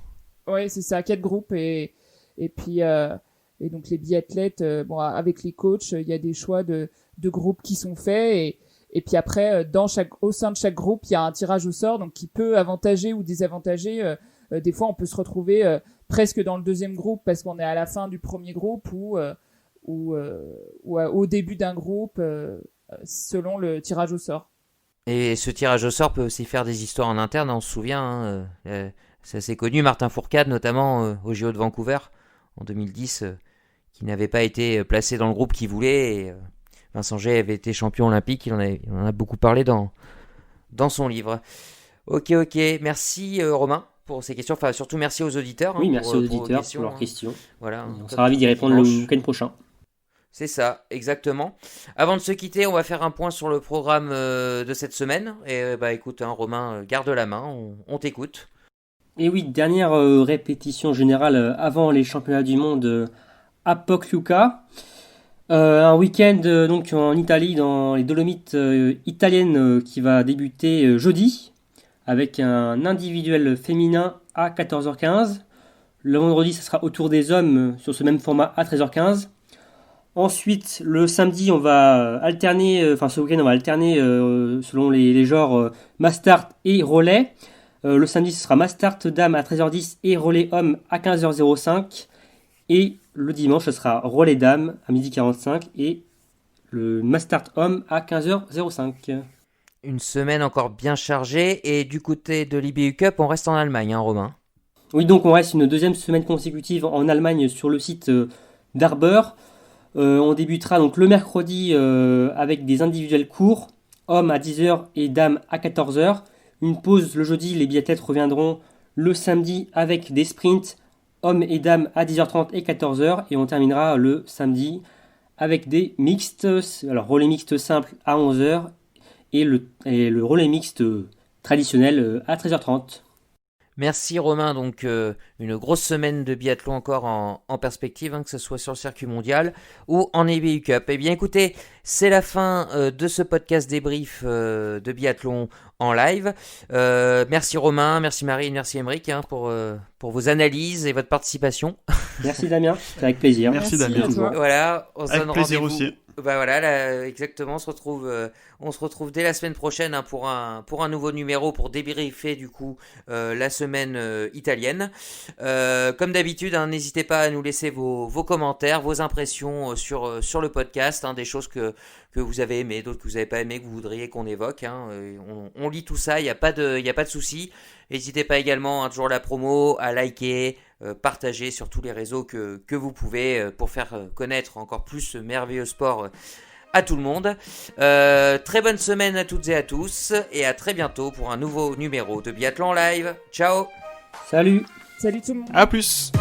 Ouais, c'est ça, 4 groupes et puis et donc les biathlètes, avec les coachs, il y a des choix de groupes qui sont faits et puis après au sein de chaque groupe, il y a un tirage au sort donc qui peut avantager ou désavantager. Des fois, on peut se retrouver presque dans le deuxième groupe parce qu'on est à la fin du premier groupe ou au début d'un groupe selon le tirage au sort. Et ce tirage au sort peut aussi faire des histoires en interne, on se souvient, c'est assez connu, Martin Fourcade notamment au JO de Vancouver en 2010, qui n'avait pas été placé dans le groupe qu'il voulait, et Vincent Gey avait été champion olympique, il en a beaucoup parlé dans son livre. Ok, merci Romain pour ces questions, enfin surtout merci aux auditeurs. Oui, merci aux auditeurs pour leurs questions. Voilà, on sera ravis d'y répondre le week-end prochain. C'est ça, exactement. Avant de se quitter, on va faire un point sur le programme de cette semaine. Et écoute, Romain, garde la main, on t'écoute. Et oui, dernière répétition générale avant les championnats du monde à Pokljuka. Un week-end donc en Italie, dans les Dolomites italiennes, qui va débuter jeudi, avec un individuel féminin à 14h15. Le vendredi, ça sera au tour des hommes sur ce même format à 13h15. Ensuite, le samedi, on va alterner, ce week-end, on va alterner selon les genres mass start et relais. Le samedi, ce sera mass start dame à 13h10 et relais homme à 15h05. Et le dimanche, ce sera relais dame à 12h45 et le mass start homme à 15h05. Une semaine encore bien chargée. Et du côté de l'IBU Cup, on reste en Allemagne, Romain? Oui, donc on reste une deuxième semaine consécutive en Allemagne sur le site d'Arber. On débutera donc le mercredi avec des individuels courts, hommes à 10h et dames à 14h. Une pause le jeudi, les biathlètes reviendront le samedi avec des sprints, hommes et dames à 10h30 et 14h. Et on terminera le samedi avec des mixtes, alors relais mixte simple à 11h et le relais mixte traditionnel à 13h30. Merci Romain, donc une grosse semaine de biathlon encore en perspective, que ce soit sur le circuit mondial ou en IBU Cup. Eh bien écoutez, c'est la fin de ce podcast débrief de biathlon en live. Merci Romain, merci Marine, merci Émeric pour vos analyses et votre participation. Merci Damien, c'est avec plaisir. Merci Damien. Voilà, on se donne avec plaisir rendez-vous. aussi. Là, exactement, on se retrouve dès la semaine prochaine pour un nouveau numéro pour débriefer du coup la semaine italienne. Comme d'habitude, n'hésitez pas à nous laisser vos commentaires, vos impressions sur le podcast, des choses que vous avez aimées, d'autres que vous n'avez pas aimées, que vous voudriez qu'on évoque. On lit tout ça, il n'y a pas de souci. N'hésitez pas également, toujours la promo, à liker, partager sur tous les réseaux que vous pouvez pour faire connaître encore plus ce merveilleux sport à tout le monde. Très bonne semaine à toutes et à tous et à très bientôt pour un nouveau numéro de Biathlon Live. Ciao. Salut tout le monde. À plus.